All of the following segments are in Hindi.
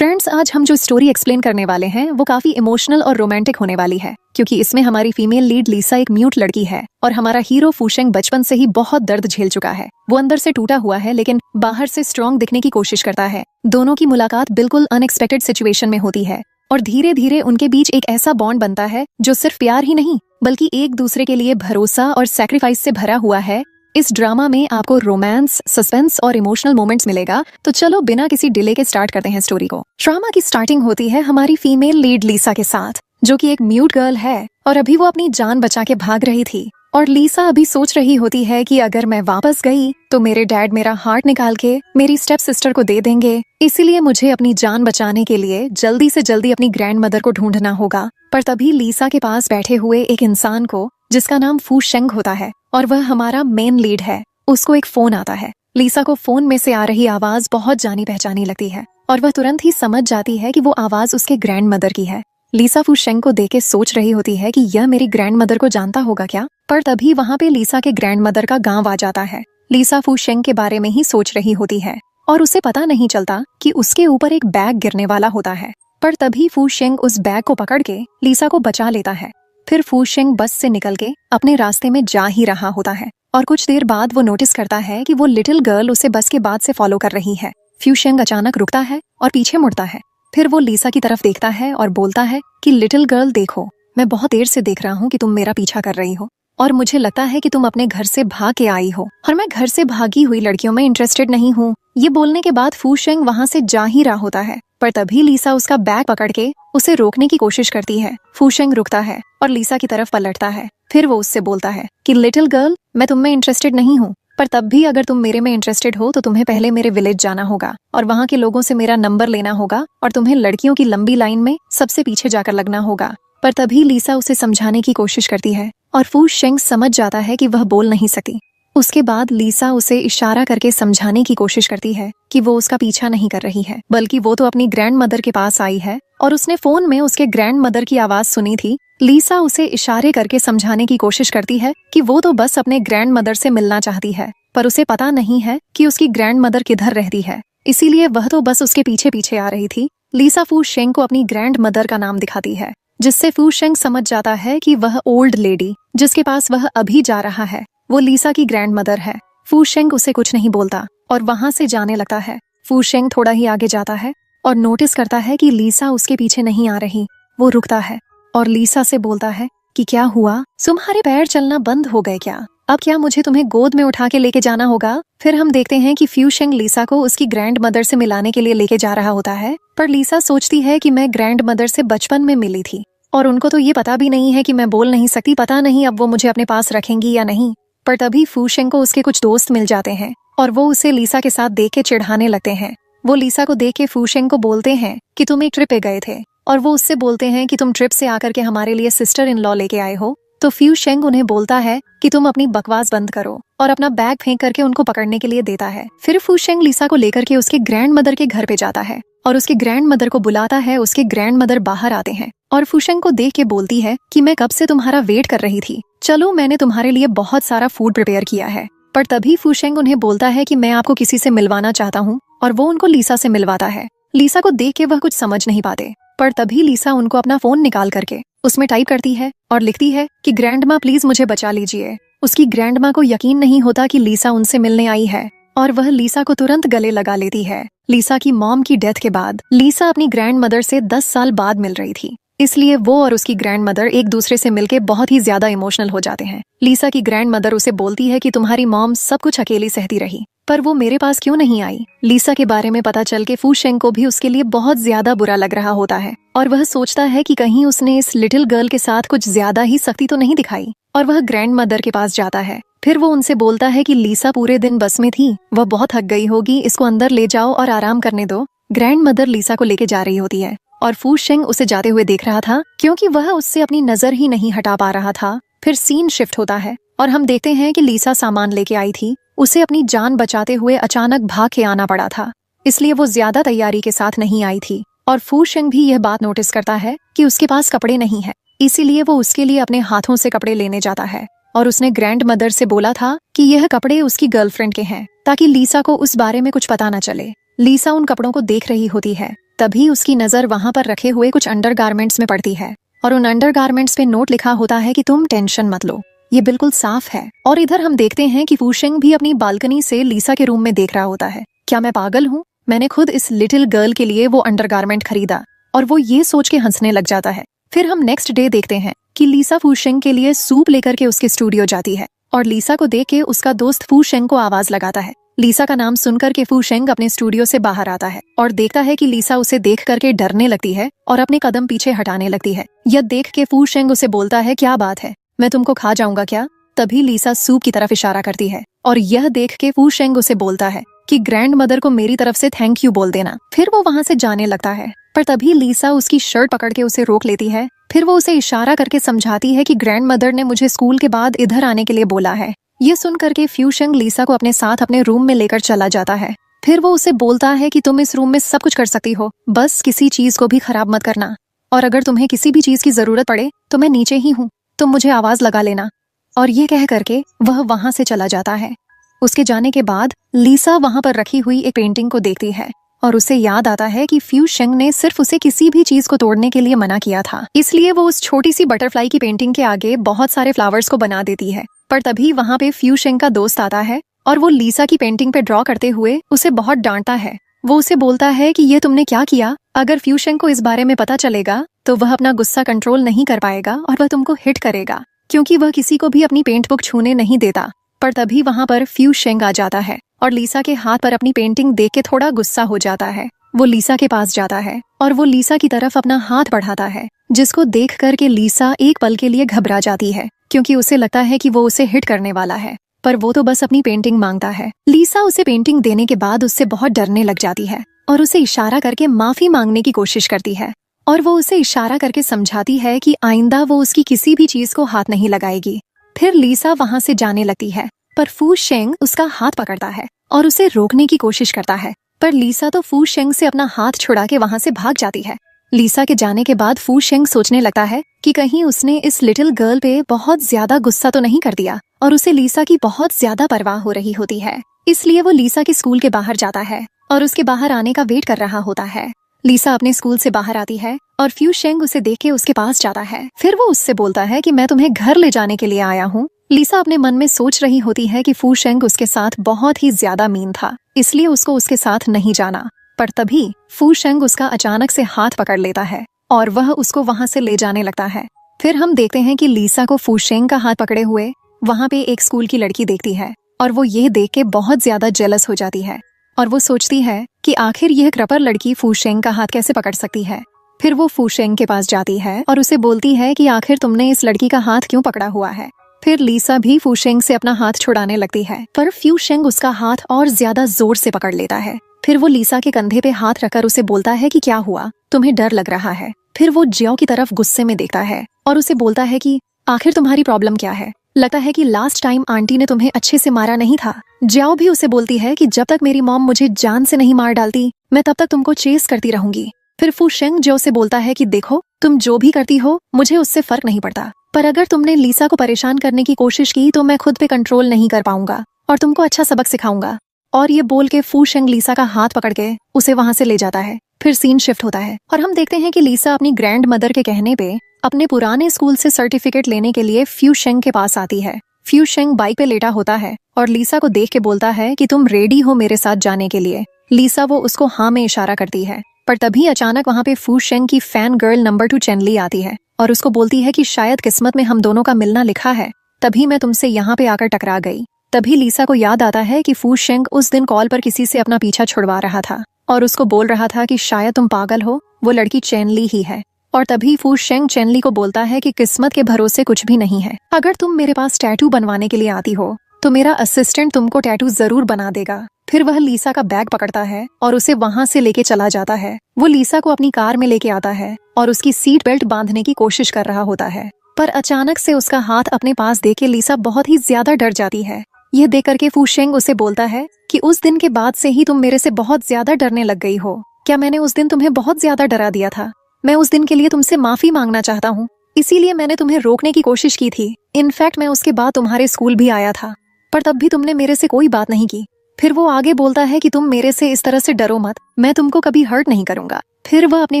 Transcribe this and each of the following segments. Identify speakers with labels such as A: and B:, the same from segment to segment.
A: फ्रेंड्स, आज हम जो स्टोरी एक्सप्लेन करने वाले हैं वो काफी इमोशनल और रोमांटिक होने वाली है, क्योंकि इसमें हमारी फीमेल लीड लीसा एक म्यूट लड़की है और हमारा हीरो फूशेंग बचपन से ही बहुत दर्द झेल चुका है। वो अंदर से टूटा हुआ है लेकिन बाहर से स्ट्रॉन्ग दिखने की कोशिश करता है। दोनों की मुलाकात बिल्कुल अनएक्सपेक्टेड सिचुएशन में होती है और धीरे धीरे उनके बीच एक ऐसा बॉन्ड बनता है जो सिर्फ प्यार ही नहीं बल्कि एक दूसरे के लिए भरोसा और सैक्रिफाइस से भरा हुआ है। इस ड्रामा में आपको रोमांस, सस्पेंस और इमोशनल मोमेंट्स मिलेगा। तो चलो बिना किसी डिले के स्टार्ट करते हैं स्टोरी को। ड्रामा की स्टार्टिंग होती है हमारी फीमेल लीड लीसा के साथ, जो कि एक म्यूट गर्ल है और अभी वो अपनी जान बचा के भाग रही थी। और लीसा अभी सोच रही होती है कि अगर मैं वापस गई तो मेरे डैड मेरा हार्ट निकाल के मेरी स्टेप सिस्टर को दे देंगे, इसीलिए मुझे अपनी जान बचाने के लिए जल्दी से जल्दी अपनी ग्रैंड मदर को ढूंढना होगा। पर तभी लीसा के पास बैठे हुए एक इंसान को, जिसका नाम फूशेंग होता है और वह हमारा मेन लीड है, उसको एक फोन आता है। लीसा को फोन में से आ रही आवाज बहुत जानी पहचानी लगती है और वह तुरंत ही समझ जाती है कि वो आवाज उसके ग्रैंड मदर की है। लीसा फूशेंग को देख के सोच रही होती है कि यह मेरी ग्रैंड मदर को जानता होगा क्या। पर तभी वहाँ पे लीसा के ग्रैंड मदर का गांव आ जाता है। लीसा फूशेंग के बारे में ही सोच रही होती है और उसे पता नहीं चलता कि उसके ऊपर एक बैग गिरने वाला होता है। पर तभी फूशेंग उस बैग को पकड़ के लीसा को बचा लेता है। फिर फूशेंग बस से निकल के अपने रास्ते में जा ही रहा होता है और कुछ देर बाद वो नोटिस करता है कि वो लिटिल गर्ल उसे बस के बाद से फॉलो कर रही है। फूशेंग अचानक रुकता है और पीछे मुड़ता है। फिर वो लीसा की तरफ देखता है और बोलता है कि लिटिल गर्ल देखो, मैं बहुत देर से देख रहा हूँ कि तुम मेरा पीछा कर रही हो और मुझे लगता है कि तुम अपने घर से भाग के आई हो और मैं घर से भागी हुई लड़कियों में इंटरेस्टेड नहीं हूँ। ये बोलने के बाद फूशेंग वहाँ से जा ही रहा होता है। पर तभी लीसा उसका बैग पकड़ के उसे रोकने की कोशिश करती है। फूशेंग रुकता है और लीसा की तरफ पलटता है। फिर वो उससे बोलता है कि लिटिल गर्ल, मैं तुम में इंटरेस्टेड नहीं हूँ, पर तब भी अगर तुम मेरे में इंटरेस्टेड हो तो तुम्हें पहले मेरे विलेज जाना होगा और वहाँ के लोगों से मेरा नंबर लेना होगा और तुम्हें लड़कियों की लंबी लाइन में सबसे पीछे जाकर लगना होगा। पर तभी लीसा उसे समझाने की कोशिश करती है और फूशेंग समझ जाता है कि वह बोल नहीं सकती। उसके बाद लीसा उसे इशारा करके समझाने की कोशिश करती है कि वो उसका पीछा नहीं कर रही है, बल्कि वो तो अपनी ग्रैंड मदर के पास आई है और उसने फोन में उसके ग्रैंड मदर की आवाज सुनी थी। लीसा उसे इशारे करके समझाने की कोशिश करती है कि वो तो बस अपने ग्रैंड मदर से मिलना चाहती है, पर उसे पता नहीं है कि उसकी ग्रैंड मदर किधर रहती है, इसीलिए वह तो बस उसके पीछे पीछे आ रही थी। लीसा फूशेंग को अपनी ग्रैंड मदर का नाम दिखाती है, जिससे फूशेंग समझ जाता है कि वह ओल्ड लेडी जिसके पास वह अभी जा रहा है वो लीसा की ग्रैंड मदर है। फूशेंग उसे कुछ नहीं बोलता और वहां से जाने लगता है। फूशेंग थोड़ा ही आगे जाता है और नोटिस करता है कि लीसा उसके पीछे नहीं आ रही। वो रुकता है और लीसा से बोलता है कि क्या हुआ, तुम्हारे पैर चलना बंद हो गए क्या? अब क्या मुझे तुम्हें गोद में उठा के लेके जाना होगा? फिर हम देखते हैं कि फूशेंग लीसा को उसकी ग्रैंड मदर से मिलाने के लिए लेके जा रहा होता है। पर लीसा सोचती है कि मैं ग्रैंड मदर से बचपन में मिली थी और उनको तो ये पता भी नहीं है कि मैं बोल नहीं सकती, पता नहीं अब वो मुझे अपने पास रखेंगी या नहीं। पर तभी फूशेंग को उसके कुछ दोस्त मिल जाते हैं और वो उसे लीसा के साथ देख के चिढ़ाने लगते हैं। वो लीसा को देख के फूशेंग को बोलते हैं कि तुम एक ट्रिप पे गए थे और वो उससे बोलते हैं कि तुम ट्रिप से आकर के हमारे लिए सिस्टर इन लॉ लेके आए हो। तो फूशेंग उन्हें बोलता है कि तुम अपनी बकवास बंद करो और अपना बैग फेंक करके उनको पकड़ने के लिए देता है। फिर फूशेंग लीसा को लेकर के उसके ग्रैंड मदर के घर पे जाता है और उसके ग्रैंड मदर को बुलाता है। उसके ग्रैंड मदर बाहर आते हैं और फूशेंग को देख के बोलती है कि मैं कब से तुम्हारा वेट कर रही थी, चलो मैंने तुम्हारे लिए बहुत सारा फूड प्रिपेयर किया है। पर तभी फूशेंग उन्हें बोलता है कि मैं आपको किसी से मिलवाना चाहता हूँ और वो उनको लीसा से मिलवाता है। लीसा को देख के वह कुछ समझ नहीं पाते, पर तभी लीसा उनको अपना फोन निकाल करके उसमें टाइप करती है और लिखती है कि ग्रैंड माँ प्लीज मुझे बचा लीजिए। उसकी ग्रैंड माँ को यकीन नहीं होता कि लीसा उनसे मिलने आई है और वह लीसा को तुरंत गले लगा लेती है। लीसा की मॉम की डेथ के बाद लीसा अपनी ग्रैंड मदर से 10 साल बाद मिल रही थी, इसलिए वो और उसकी ग्रैंड मदर एक दूसरे से मिलके बहुत ही ज्यादा इमोशनल हो जाते हैं। लीसा की ग्रैंड मदर उसे बोलती है कि तुम्हारी मॉम सब कुछ अकेली सहती रही, पर वो मेरे पास क्यों नहीं आई? लीसा के बारे में पता चल के फूशेंग को भी उसके लिए बहुत ज्यादा बुरा लग रहा होता है और वह सोचता है कि कहीं उसने इस लिटिल गर्ल के साथ कुछ ज्यादा ही सख्ती तो नहीं दिखाई और वह ग्रैंड मदर के पास जाता है। फिर वो उनसे बोलता है कि लीसा पूरे दिन बस में थी, वह बहुत थक गई होगी, इसको अंदर ले जाओ और आराम करने दो। ग्रैंड मदर लीसा को लेके जा रही होती है और फूशेंग उसे जाते हुए देख रहा था क्योंकि वह उससे अपनी नजर ही नहीं हटा पा रहा था। फिर सीन शिफ्ट होता है और हम देखते हैं कि लीसा सामान लेके आई थी, उसे अपनी जान बचाते हुए अचानक भाग के आना पड़ा था, इसलिए वो ज्यादा तैयारी के साथ नहीं आई थी। और फूशेंग भी यह बात नोटिस करता है कि उसके पास कपड़े नहीं है, इसीलिए वो उसके लिए अपने हाथों से कपड़े लेने जाता है और उसने ग्रैंड मदर से बोला था कि यह कपड़े उसकी गर्लफ्रेंड के हैं ताकि लीसा को उस बारे में कुछ पता न चले। लीसा उन कपड़ों को देख रही होती है तभी उसकी नजर वहां पर रखे हुए कुछ अंडरगारमेंट्स में पड़ती है और उन अंडरगारमेंट्स पे नोट लिखा होता है कि तुम टेंशन मत लो, ये बिल्कुल साफ है। और इधर हम देखते हैं कि फूशेंग भी अपनी बालकनी से लीसा के रूम में देख रहा होता है। क्या मैं पागल हूँ? मैंने खुद इस लिटिल गर्ल के लिए वो अंडरगारमेंट खरीदा। और वो ये सोच के हंसने लग जाता है। फिर हम नेक्स्ट डे देखते हैं कि लीसा फूशेंग के लिए सूप लेकर के उसके स्टूडियो जाती है और लीसा को देख के उसका दोस्त फूशेंग को आवाज लगाता है। लीसा का नाम सुनकर के फूशेंग अपने स्टूडियो से बाहर आता है और देखता है कि लीसा उसे देख करके डरने लगती है और अपने कदम पीछे हटाने लगती है। यह देख के फूशेंग उसे बोलता है, क्या बात है, मैं तुमको खा जाऊंगा क्या? तभी लीसा सूप की तरफ इशारा करती है और यह देख के फूशेंग उसे बोलता है कि ग्रैंड मदर को मेरी तरफ से थैंक यू बोल देना। फिर वो वहां से जाने लगता है, पर तभी लीसा उसकी शर्ट पकड़ के उसे रोक लेती है। फिर वो उसे इशारा करके समझाती है कि ग्रैंड मदर ने मुझे स्कूल के बाद इधर आने के लिए बोला है। ये सुन करके फूशेंग लीसा को अपने साथ अपने रूम में लेकर चला जाता है। फिर वो उसे बोलता है कि तुम इस रूम में सब कुछ कर सकती हो, बस किसी चीज को भी खराब मत करना, और अगर तुम्हें किसी भी चीज की जरूरत पड़े तो मैं नीचे ही हूँ, तुम मुझे आवाज लगा लेना। और ये कह करके वह वहां से चला जाता है। उसके जाने के बाद लीसा वहां पर रखी हुई एक पेंटिंग को देखती है और उसे याद आता है कि फूशेंग ने सिर्फ उसे किसी भी चीज को तोड़ने के लिए मना किया था, इसलिए वो उस छोटी सी बटरफ्लाई की पेंटिंग के आगे बहुत सारे फ्लावर्स को बना देती है। पर तभी वहां पे फूशेंग का दोस्त आता है और वो लीसा की पेंटिंग पे ड्रॉ करते हुए उसे बहुत डांटता है। वो उसे बोलता है कि ये तुमने क्या किया? अगर फूशेंग को इस बारे में पता चलेगा तो वह अपना गुस्सा कंट्रोल नहीं कर पाएगा और वह तुमको हिट करेगा, क्योंकि वह किसी को भी अपनी पेंट बुक छूने नहीं देता। पर तभी वहां पर फूशेंग आ जाता है और लीसा के हाथ पर अपनी पेंटिंग देख के थोड़ा गुस्सा हो जाता है। वो लीसा के पास जाता है और वो लीसा की तरफ अपना हाथ बढ़ाता है, जिसको देख करके लीसा एक पल के लिए घबरा जाती है, क्योंकि उसे लगता है कि वो उसे हिट करने वाला है। पर वो तो बस अपनी पेंटिंग मांगता है। लीसा उसे पेंटिंग देने के बाद उससे बहुत डरने लग जाती है और उसे इशारा करके माफी मांगने की कोशिश करती है और वो उसे इशारा करके समझाती है कि आइंदा वो उसकी किसी भी चीज को हाथ नहीं लगाएगी। फिर लीसा वहां से जाने लगती है, पर फूशेंग उसका हाथ पकड़ता है और उसे रोकने की कोशिश करता है, पर लीसा तो फूशेंग से अपना हाथ छुड़ा के वहां से भाग जाती है। लीसा के जाने के बाद फूशेंग सोचने लगता है कि कहीं उसने इस लिटिल गर्ल पे बहुत ज्यादा गुस्सा तो नहीं कर दिया, और उसे लीसा की बहुत ज्यादा परवाह हो रही होती है। इसलिए वो लीसा के स्कूल के बाहर जाता है और उसके बाहर आने का वेट कर रहा होता है। लीसा अपने स्कूल से बाहर आती है और फूशेंग उसे देख के उसके पास जाता है। फिर वो उससे बोलता है कि मैं तुम्हें घर ले जाने के लिए आया हूँ। लीसा अपने मन में सोच रही होती है कि फूशेंग उसके साथ बहुत ही ज्यादा मीन था, इसलिए उसको उसके साथ नहीं जाना। पर तभी फूशेंग उसका अचानक से हाथ पकड़ लेता है और वह उसको वहां से ले जाने लगता है। फिर हम देखते हैं कि लीसा को फूशेंग का हाथ पकड़े हुए वहां पे एक स्कूल की लड़की देखती है और वो ये देख के बहुत ज्यादा जेलस हो जाती है और वो सोचती है कि आखिर यह क्रपर लड़की फूशेंग का हाथ कैसे पकड़ सकती है। फिर वो फूशेंग के पास जाती है और उसे बोलती है कि आखिर तुमने इस लड़की का हाथ क्यों पकड़ा हुआ है। फिर लीसा भी फूशेंग से अपना हाथ छुड़ाने लगती है, पर फूशेंग उसका हाथ और ज्यादा जोर से पकड़ लेता है। फिर वो लीसा के कंधे पे हाथ रखकर उसे बोलता है कि क्या हुआ, तुम्हें डर लग रहा है। फिर वो ज्यो की तरफ गुस्से में देखता है और उसे बोलता है कि आखिर तुम्हारी प्रॉब्लम क्या है? लगता है कि लास्ट टाइम आंटी ने तुम्हें अच्छे से मारा नहीं था। ज्यो भी उसे बोलती है कि जब तक मेरी मॉम मुझे जान से नहीं मार डालती, मैं तब तक तुमको चेस करती रहूंगी। फिर फूशेंग ज्यो से बोलता है कि देखो, तुम जो भी करती हो मुझे उससे फर्क नहीं पड़ता, पर अगर तुमने लीसा को परेशान करने की कोशिश की तो मैं खुद पे कंट्रोल नहीं कर पाऊंगा और तुमको अच्छा सबक सिखाऊंगा। और ये बोल के फूशेंग लीसा का हाथ पकड़ के उसे वहां से ले जाता है। फिर सीन शिफ्ट होता है और हम देखते हैं कि लीसा अपनी ग्रैंड मदर के कहने पे अपने पुराने स्कूल से सर्टिफिकेट लेने के लिए फूशेंग के पास आती है। फूशेंग बाइक पे लेटा होता है और लीसा को देख के बोलता है कि तुम रेडी हो मेरे साथ जाने के लिए। लीसा वो उसको हाँ में इशारा करती है, पर तभी अचानक वहाँ पे फूशेंग की फैन गर्ल नंबर 2 चेनली आती है और उसको बोलती है कि शायद किस्मत में हम दोनों का मिलना लिखा है, तभी मैं तुमसे यहाँ पे आकर टकरा गई। तभी लीसा को याद आता है कि फूशेंग उस दिन कॉल पर किसी से अपना पीछा छुड़वा रहा था और उसको बोल रहा था कि शायद तुम पागल हो, वो लड़की चेनली ही है। और तभी फूशेंग चेनली को बोलता है कि किस्मत के भरोसे कुछ भी नहीं है, अगर तुम मेरे पास टैटू बनवाने के लिए आती हो तो मेरा असिस्टेंट तुमको टैटू जरूर बना देगा। फिर वह लीसा का बैग पकड़ता है और उसे वहां से लेके चला जाता है। वो लीसा को अपनी कार में लेके आता है और उसकी सीट बेल्ट बांधने की कोशिश कर रहा होता है, पर अचानक से उसका हाथ अपने पास देके लीसा बहुत ही ज्यादा डर जाती है। यह देख करके फूशेंग उसे बोलता है कि उस दिन के बाद से ही तुम मेरे से बहुत ज्यादा डरने लग गई हो। क्या मैंने उस दिन तुम्हें बहुत ज्यादा डरा दिया था? मैं उस दिन के लिए तुमसे माफी मांगना चाहता हूँ, इसीलिए मैंने तुम्हें रोकने की कोशिश की थी। इनफैक्ट मैं उसके बाद तुम्हारे स्कूल भी आया था, पर तब भी तुमने मेरे से कोई बात नहीं की। फिर वो आगे बोलता है कि तुम मेरे से इस तरह से डरो मत, मैं तुमको कभी हर्ट नहीं करूंगा। फिर वह अपने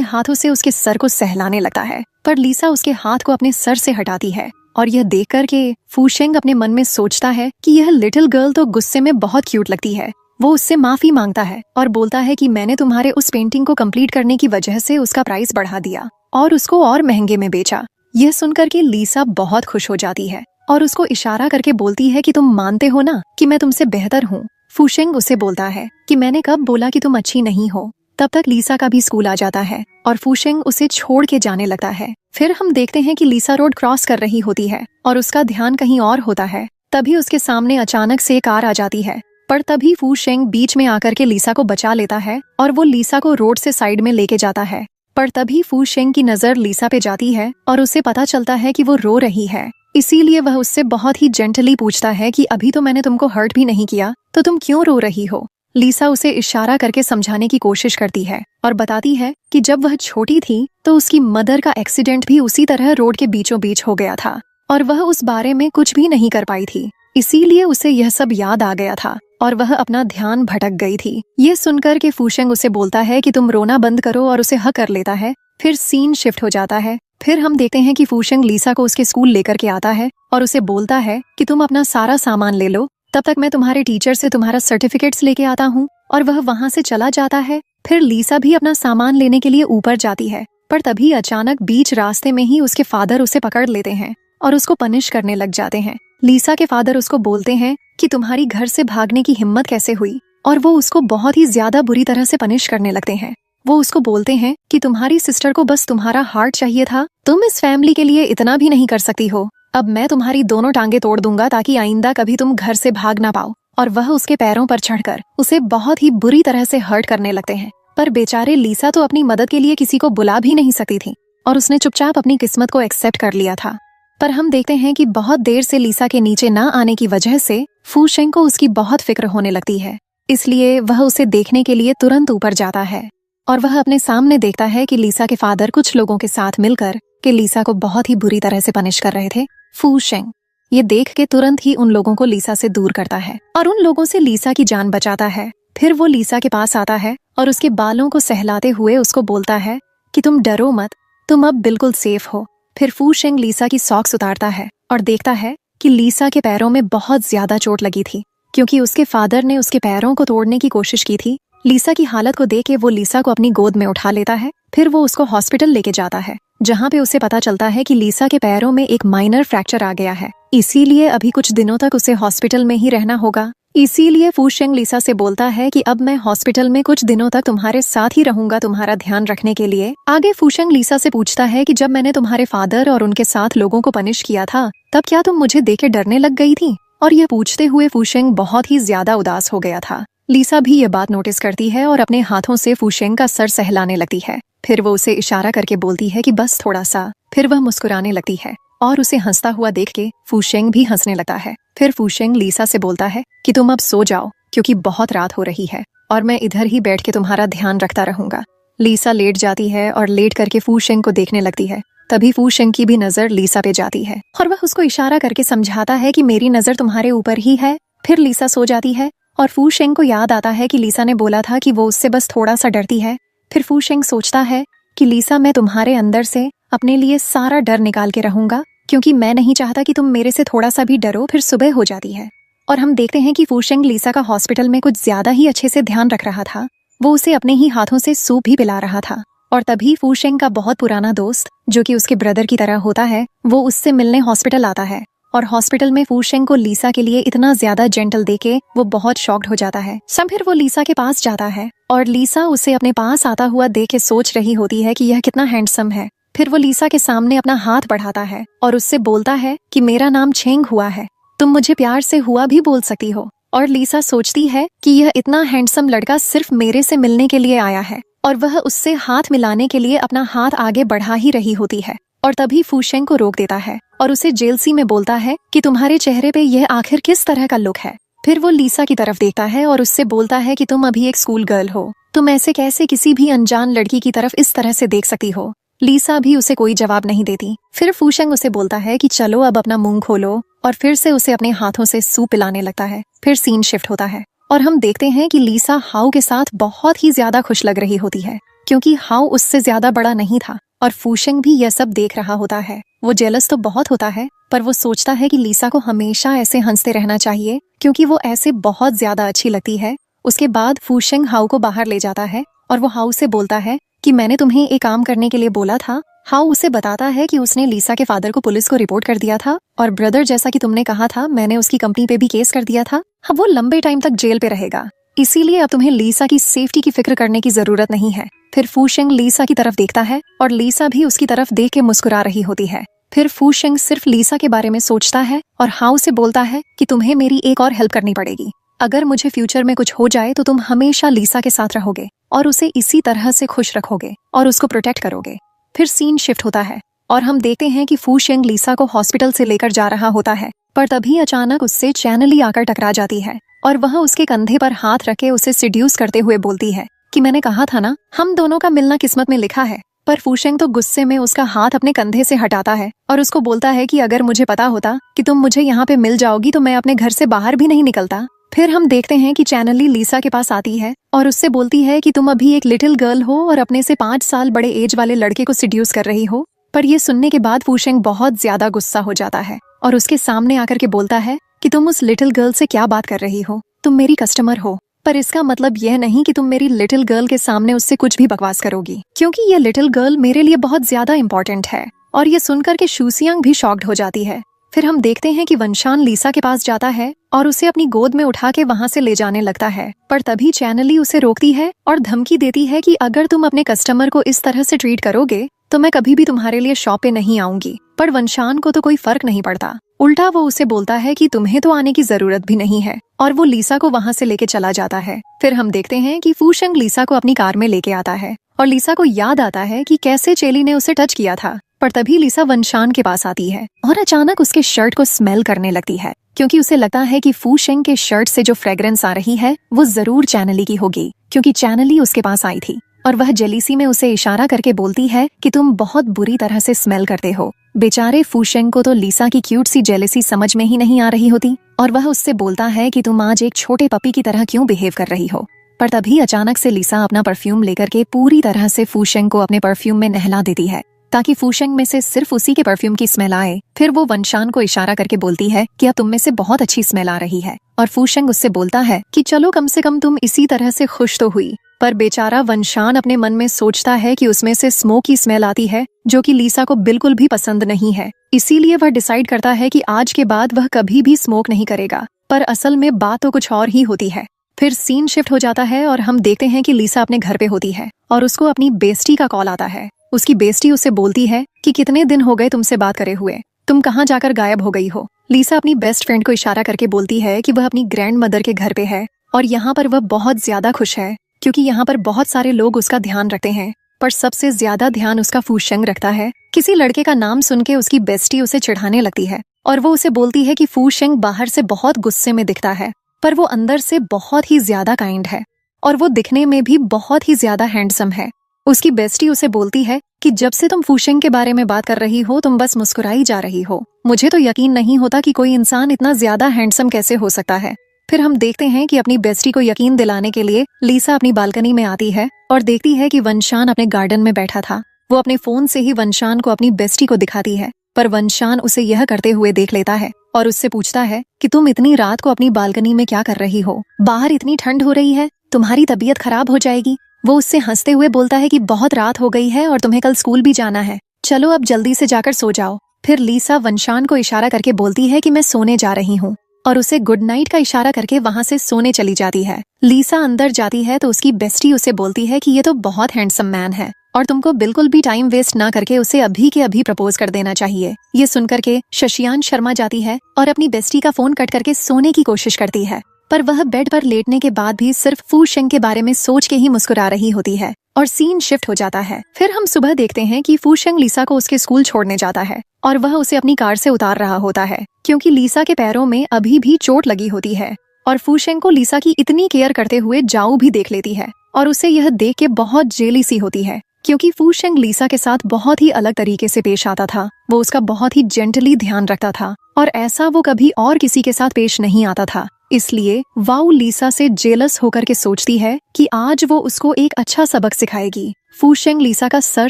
A: हाथों से उसके सर को सहलाने लगता है, पर लीसा उसके हाथ को अपने सर से हटाती है। और यह देख कर के फूशेंग अपने मन में सोचता है कि यह लिटिल गर्ल तो गुस्से में बहुत क्यूट लगती है। वो उससे माफी मांगता है और बोलता है कि मैंने तुम्हारे उस पेंटिंग को कंप्लीट करने की वजह से उसका प्राइस बढ़ा दिया और उसको और महंगे में बेचा। यह सुनकर के लीसा बहुत खुश हो जाती है और उसको इशारा करके बोलती है कि तुम मानते हो ना कि मैं तुमसे बेहतर हूँ। फूशेंग उसे बोलता है कि मैंने कब बोला कि तुम अच्छी नहीं हो। तब तक लीसा का भी स्कूल आ जाता है और फूशेंग उसे छोड़ के जाने लगता है। फिर हम देखते हैं कि लीसा रोड क्रॉस कर रही होती है और उसका ध्यान कहीं और होता है। तभी उसके सामने अचानक से कार आ जाती है, पर तभी फूशेंग बीच में आकर के लीसा को बचा लेता है और वो लीसा को रोड से साइड में लेके जाता है। पर तभी फूशेंग की नजर लीसा पे जाती है और उसे पता चलता है कि वो रो रही है। इसीलिए वह उससे बहुत ही जेंटली पूछता है कि अभी तो मैंने तुमको हर्ट भी नहीं किया, तो तुम क्यों रो रही हो। लीसा उसे इशारा करके समझाने की कोशिश करती है और बताती है कि जब वह छोटी थी तो उसकी मदर का एक्सीडेंट भी उसी तरह रोड के बीचों बीच हो गया था और वह उस बारे में कुछ भी नहीं कर पाई थी। इसीलिए उसे यह सब याद आ गया था और वह अपना ध्यान भटक गई थी। ये सुनकर के फूशेंग उसे बोलता है कि तुम रोना बंद करो और उसे हक कर लेता है। फिर सीन शिफ्ट हो जाता है। फिर हम देखते हैं कि फूशेंग लीसा को उसके स्कूल लेकर के आता है और उसे बोलता है कि तुम अपना सारा सामान ले लो, तब तक मैं तुम्हारे टीचर से तुम्हारा सर्टिफिकेट्स लेके आता हूँ। और वह वहाँ से चला जाता है। फिर लीसा भी अपना सामान लेने के लिए ऊपर जाती है, पर तभी अचानक बीच रास्ते में ही उसके फादर उसे पकड़ लेते हैं और उसको पनिश करने लग जाते हैं। लीसा के फादर उसको बोलते हैं कि तुम्हारी घर से भागने की हिम्मत कैसे हुई, और वो उसको बहुत ही ज्यादा बुरी तरह से पनिश करने लगते हैं। वो उसको बोलते हैं कि तुम्हारी सिस्टर को बस तुम्हारा हार्ट चाहिए था, तुम इस फैमिली के लिए इतना भी नहीं कर सकती हो। अब मैं तुम्हारी दोनों टांगे तोड़ दूंगा ताकि आइंदा कभी तुम घर से भाग ना पाओ। और वह उसके पैरों पर चढ़कर उसे बहुत ही बुरी तरह से हर्ट करने लगते हैं। पर बेचारे लीसा तो अपनी मदद के लिए किसी को बुला भी नहीं सकती थी और उसने चुपचाप अपनी किस्मत को एक्सेप्ट कर लिया था। पर हम देखते हैं कि बहुत देर से लीसा के नीचे न आने की वजह से फूशेंग को उसकी बहुत फिक्र होने लगती है। इसलिए वह उसे देखने के लिए तुरंत ऊपर जाता है और वह अपने सामने देखता है कि लीसा के फादर कुछ लोगों के साथ मिलकर कि लीसा को बहुत ही बुरी तरह से पनिश कर रहे थे। फूशेंग ये देख के तुरंत ही उन लोगों को लीसा से दूर करता है और उन लोगों से लीसा की जान बचाता है। फिर वो लीसा के पास आता है और उसके बालों को सहलाते हुए उसको बोलता है कि तुम डरो मत, तुम अब बिल्कुल सेफ हो। फिर फूशेंग लीसा की सॉक्स उतारता है और देखता है कि लीसा के पैरों में बहुत ज्यादा चोट लगी थी, क्योंकि उसके फादर ने उसके पैरों को तोड़ने की कोशिश की थी। लीसा की हालत को देख के वो लीसा को अपनी गोद में उठा लेता है। फिर वो उसको हॉस्पिटल लेके जाता है, जहाँ पे उसे पता चलता है कि लीसा के पैरों में एक माइनर फ्रैक्चर आ गया है, इसीलिए अभी कुछ दिनों तक उसे हॉस्पिटल में ही रहना होगा। इसीलिए फूशेंग लीसा से बोलता है कि अब मैं हॉस्पिटल में कुछ दिनों तक तुम्हारे साथ ही रहूंगा तुम्हारा ध्यान रखने के लिए। आगे फूशेंग लीसा से पूछता है कि जब मैंने तुम्हारे फादर और उनके साथ लोगों को पनिश किया था, तब क्या तुम मुझे देख के डरने लग गई थी। और यह पूछते हुए फूशेंग बहुत ही ज्यादा उदास हो गया था। लीसा भी ये बात नोटिस करती है और अपने हाथों से फूशेंग का सर सहलाने लगती है। फिर वो उसे इशारा करके बोलती है कि बस थोड़ा सा। फिर वह मुस्कुराने लगती है और उसे हंसता हुआ देख के फूशेंग भी हंसने लगता है। फिर फूशेंग लीसा से बोलता है कि तुम अब सो जाओ, क्योंकि बहुत रात हो रही है और मैं इधर ही बैठ के तुम्हारा ध्यान रखता रहूंगा। लीसा लेट जाती है और लेट करके फूशेंग को देखने लगती है। तभी फूशेंग की भी नजर लीसा पे जाती है और वह उसको इशारा करके समझाता है कि मेरी नजर तुम्हारे ऊपर ही है। फिर लीसा सो जाती है और फूशेंग को याद आता है कि लीसा ने बोला था कि वो उससे बस थोड़ा सा डरती है। फिर फूशेंग सोचता है कि लीसा, मैं तुम्हारे अंदर से अपने लिए सारा डर निकाल के रहूंगा, क्योंकि मैं नहीं चाहता कि तुम मेरे से थोड़ा सा भी डरो। फिर सुबह हो जाती है और हम देखते हैं कि फूशेंग लीसा का हॉस्पिटल में कुछ ज्यादा ही अच्छे से ध्यान रख रहा था। वो उसे अपने ही हाथों से सूप भी पिला रहा था। और तभी फूशेंग का बहुत पुराना दोस्त, जो कि उसके ब्रदर की तरह होता है, वो उससे मिलने हॉस्पिटल आता है। और हॉस्पिटल में फूशेंग को लीसा के लिए इतना ज्यादा जेंटल देके वो बहुत शॉक्ड हो जाता है। फिर वो लीसा के पास जाता है और लीसा उसे अपने पास आता हुआ देख के सोच रही होती है कि यह कितना हैंडसम है। फिर वो लीसा के सामने अपना हाथ बढ़ाता है और उससे बोलता है कि मेरा नाम छेंग हुआ है, तुम मुझे प्यार से हुआ भी बोल सकती हो। और लीसा सोचती है कि यह इतना हैंडसम लड़का सिर्फ मेरे से मिलने के लिए आया है और वह उससे हाथ मिलाने के लिए अपना हाथ आगे बढ़ा ही रही होती है। और तभी फूशेंग को रोक देता है और उसे जेलसी में बोलता है कि तुम्हारे चेहरे पे यह आखिर किस तरह का लुक है। फिर वो लीसा की तरफ देखता है और उससे बोलता है कि तुम अभी एक स्कूल गर्ल हो, तुम ऐसे कैसे किसी भी अनजान लड़की की तरफ इस तरह से देख सकती हो। लीसा भी उसे कोई जवाब नहीं देती। फिर फूशेंग उसे बोलता है कि चलो अब अपना मुंह खोलो और फिर से उसे अपने हाथों से सूप पिलाने लगता है। फिर सीन शिफ्ट होता है और हम देखते हैं कि लीसा हाउ के साथ बहुत ही ज्यादा खुश लग रही होती है, क्योंकि हाउ उससे ज्यादा बड़ा नहीं था और फूशेंग भी यह सब देख रहा होता है। वो जेलस तो बहुत होता है, पर वो सोचता है कि लीसा को हमेशा ऐसे हंसते रहना चाहिए, क्योंकि वो ऐसे बहुत ज्यादा अच्छी लगती है। उसके बाद फूशेंग हाउ को बाहर ले जाता है और वो हाउ से बोलता है कि मैंने तुम्हें एक काम करने के लिए बोला था। हाउ उसे बताता है कि उसने लीसा के फादर को पुलिस को रिपोर्ट कर दिया था और ब्रदर, जैसा कि तुमने कहा था, मैंने उसकी कंपनी पे भी केस कर दिया था। अब वो लंबे टाइम तक जेल पे रहेगा, इसीलिए अब तुम्हें लीसा की सेफ्टी की फिक्र करने की जरूरत नहीं है। फिर फूशेंग लीसा की तरफ देखता है और लीसा भी उसकी तरफ देख के मुस्कुरा रही होती है। फिर फूशेंग सिर्फ लीसा के बारे में सोचता है और हाउ से बोलता है कि तुम्हें मेरी एक और हेल्प करनी पड़ेगी। अगर मुझे फ्यूचर में कुछ हो जाए तो तुम हमेशा लीसा के साथ रहोगे और उसे इसी तरह से खुश रखोगे और उसको प्रोटेक्ट करोगे। फिर सीन शिफ्ट होता है और हम देखते हैं कि फूशेंग लीसा को हॉस्पिटल से लेकर जा रहा होता है, पर तभी अचानक उससे चैनली आकर टकरा जाती है और वह उसके कंधे पर हाथ रखे उसे सिड्यूस करते हुए बोलती है कि मैंने कहा था ना, हम दोनों का मिलना किस्मत में लिखा है। पर फूशेंग तो गुस्से में उसका हाथ अपने कंधे से हटाता है और उसको बोलता है कि अगर मुझे पता होता कि तुम मुझे यहाँ पे मिल जाओगी तो मैं अपने घर से बाहर भी नहीं निकलता। फिर हम देखते हैं कि चैनली लीसा के पास आती है और उससे बोलती है कि तुम अभी एक लिटिल गर्ल हो और अपने से 5 साल बड़े एज वाले लड़के को सिड्यूस कर रही हो। पर ये सुनने के बाद फूशेंग बहुत ज्यादा गुस्सा हो जाता है और उसके सामने आकर के बोलता है कि तुम उस लिटिल गर्ल से क्या बात कर रही हो, तुम मेरी कस्टमर हो, पर इसका मतलब यह नहीं कि तुम मेरी लिटिल गर्ल के सामने उससे कुछ भी बकवास करोगी, क्योंकि ये लिटिल गर्ल मेरे लिए बहुत ज्यादा इंपॉर्टेंट है। और ये सुनकर के शूसियांग भी शॉक्ड हो जाती है। फिर हम देखते हैं कि वंशान लीसा के पास जाता है और उसे अपनी गोद में उठा के वहाँ से ले जाने लगता है, पर तभी चैनली उसे रोकती है और धमकी देती है कि अगर तुम अपने कस्टमर को इस तरह से ट्रीट करोगे तो मैं कभी भी तुम्हारे लिए शॉप पे नहीं आऊंगी। पर वंशान को तो कोई फर्क नहीं पड़ता, उल्टा वो उसे बोलता है कि तुम्हें तो आने की जरूरत भी नहीं है और वो लीसा को वहाँ से लेके चला जाता है। फिर हम देखते हैं कि फूशेंग लीसा को अपनी कार में लेके आता है और लीसा को याद आता है कि कैसे चेली ने उसे टच किया था। पर तभी लीसा वंशान के पास आती है और अचानक उसके शर्ट को स्मेल करने लगती है, क्योंकि उसे लगता है कि फूशेंग के शर्ट से जो फ्रेग्रेंस आ रही है वो जरूर चैनली की होगी, क्योंकि चैनली उसके पास आई थी और वह जेलीसी में उसे इशारा करके बोलती है कि तुम बहुत बुरी तरह से स्मेल करते हो। बेचारे फूशेंग को तो लीसा की क्यूट सी जेलेसी समझ में ही नहीं आ रही होती और वह उससे बोलता है कि तुम आज एक छोटे पपी की तरह क्यों बिहेव कर रही हो। पर तभी अचानक से लीसा अपना परफ्यूम लेकर के पूरी तरह से फूशेंग को अपने परफ्यूम में नहला देती है, ताकि फूशेंग में से सिर्फ उसी के परफ्यूम की स्मेल आए। फिर वो वंशान को इशारा करके बोलती है कि अब तुम में से बहुत अच्छी स्मेल आ रही है और फूशेंग उससे बोलता है कि चलो कम से कम तुम इसी तरह से खुश तो हुई। पर बेचारा वंशान अपने मन में सोचता है कि उसमें से स्मोक की स्मेल आती है, जो कि लीसा को बिल्कुल भी पसंद नहीं है। इसीलिए वह डिसाइड करता है कि आज के बाद वह कभी भी स्मोक नहीं करेगा। पर असल में बात तो कुछ और ही होती है। फिर सीन शिफ्ट हो जाता है और हम देखते हैं कि लीसा अपने घर पे होती है और उसको अपनी बेस्टी का कॉल आता है। उसकी बेस्टी उससे बोलती है कि कितने दिन हो गए तुमसे बात करे हुए, तुम कहाँ जाकर गायब हो गई हो। लीसा अपनी बेस्ट फ्रेंड को इशारा करके बोलती है कि वह अपनी ग्रैंड मदर के घर पे है और यहाँ पर वह बहुत ज्यादा खुश है, क्योंकि यहाँ पर बहुत सारे लोग उसका ध्यान रखते हैं। पर सबसे ज्यादा ध्यान उसका फूशेंग रखता है। किसी लड़के का नाम सुन के उसकी बेस्टी उसे चिढ़ाने लगती है और वो उसे बोलती है कि फूशेंग बाहर से बहुत गुस्से में दिखता है, पर वो अंदर से बहुत ही ज्यादा काइंड है और वो दिखने में भी बहुत ही ज्यादा हैंडसम है। उसकी बेस्टी उसे बोलती है कि जब से तुम फूशेंग के बारे में बात कर रही हो तुम बस मुस्कुराई जा रही हो, मुझे तो यकीन नहीं होता कि कोई इंसान इतना ज्यादा हैंडसम कैसे हो सकता है। फिर हम देखते हैं कि अपनी बेस्टी को यकीन दिलाने के लिए लीसा अपनी बालकनी में आती है और देखती है कि वंशान अपने गार्डन में बैठा था। वो अपने फोन से ही वंशान को अपनी बेस्टी को दिखाती है, पर वंशान उसे यह करते हुए देख लेता है और उससे पूछता है कि तुम इतनी रात को अपनी बालकनी में क्या कर रही हो, बाहर इतनी ठंड हो रही है, तुम्हारी तबीयत खराब हो जाएगी। वो उससे हंसते हुए बोलता है कि बहुत रात हो गई है और तुम्हें कल स्कूल भी जाना है, चलो अब जल्दी से जाकर सो जाओ। फिर लीसा वंशान को इशारा करके बोलती है कि मैं सोने जा रही हूँ और उसे गुड नाइट का इशारा करके वहाँ से सोने चली जाती है। लीसा अंदर जाती है तो उसकी बेस्टी उसे बोलती है कि ये तो बहुत हैंडसम मैन है और तुमको बिल्कुल भी टाइम वेस्ट ना करके उसे अभी के अभी प्रपोज कर देना चाहिए। ये सुनकर के शशियान शर्मा जाती है और अपनी बेस्टी का फोन कट करके सोने की कोशिश करती है, पर वह बेड पर लेटने के बाद भी सिर्फ फूशेंग के बारे में सोच के ही मुस्कुरा रही होती है और सीन शिफ्ट हो जाता है। फिर हम सुबह देखते हैं कि फूशेंग लीसा को उसके स्कूल छोड़ने जाता है और वह उसे अपनी कार से उतार रहा होता है, क्योंकि लीसा के पैरों में अभी भी चोट लगी होती है और फूशेंग को लीसा की इतनी केयर करते हुए जाऊ भी देख लेती है और उसे यह देख के बहुत जेली सी होती है, क्योंकि फूशेंग लीसा के साथ बहुत ही अलग तरीके से पेश आता था। वो उसका बहुत ही जेंटली ध्यान रखता था और ऐसा वो कभी और किसी के साथ पेश नहीं आता था। इसलिए वाउ लीसा से जेलस होकर के सोचती है कि आज वो उसको एक अच्छा सबक सिखाएगी। फूशेंग लीसा का सर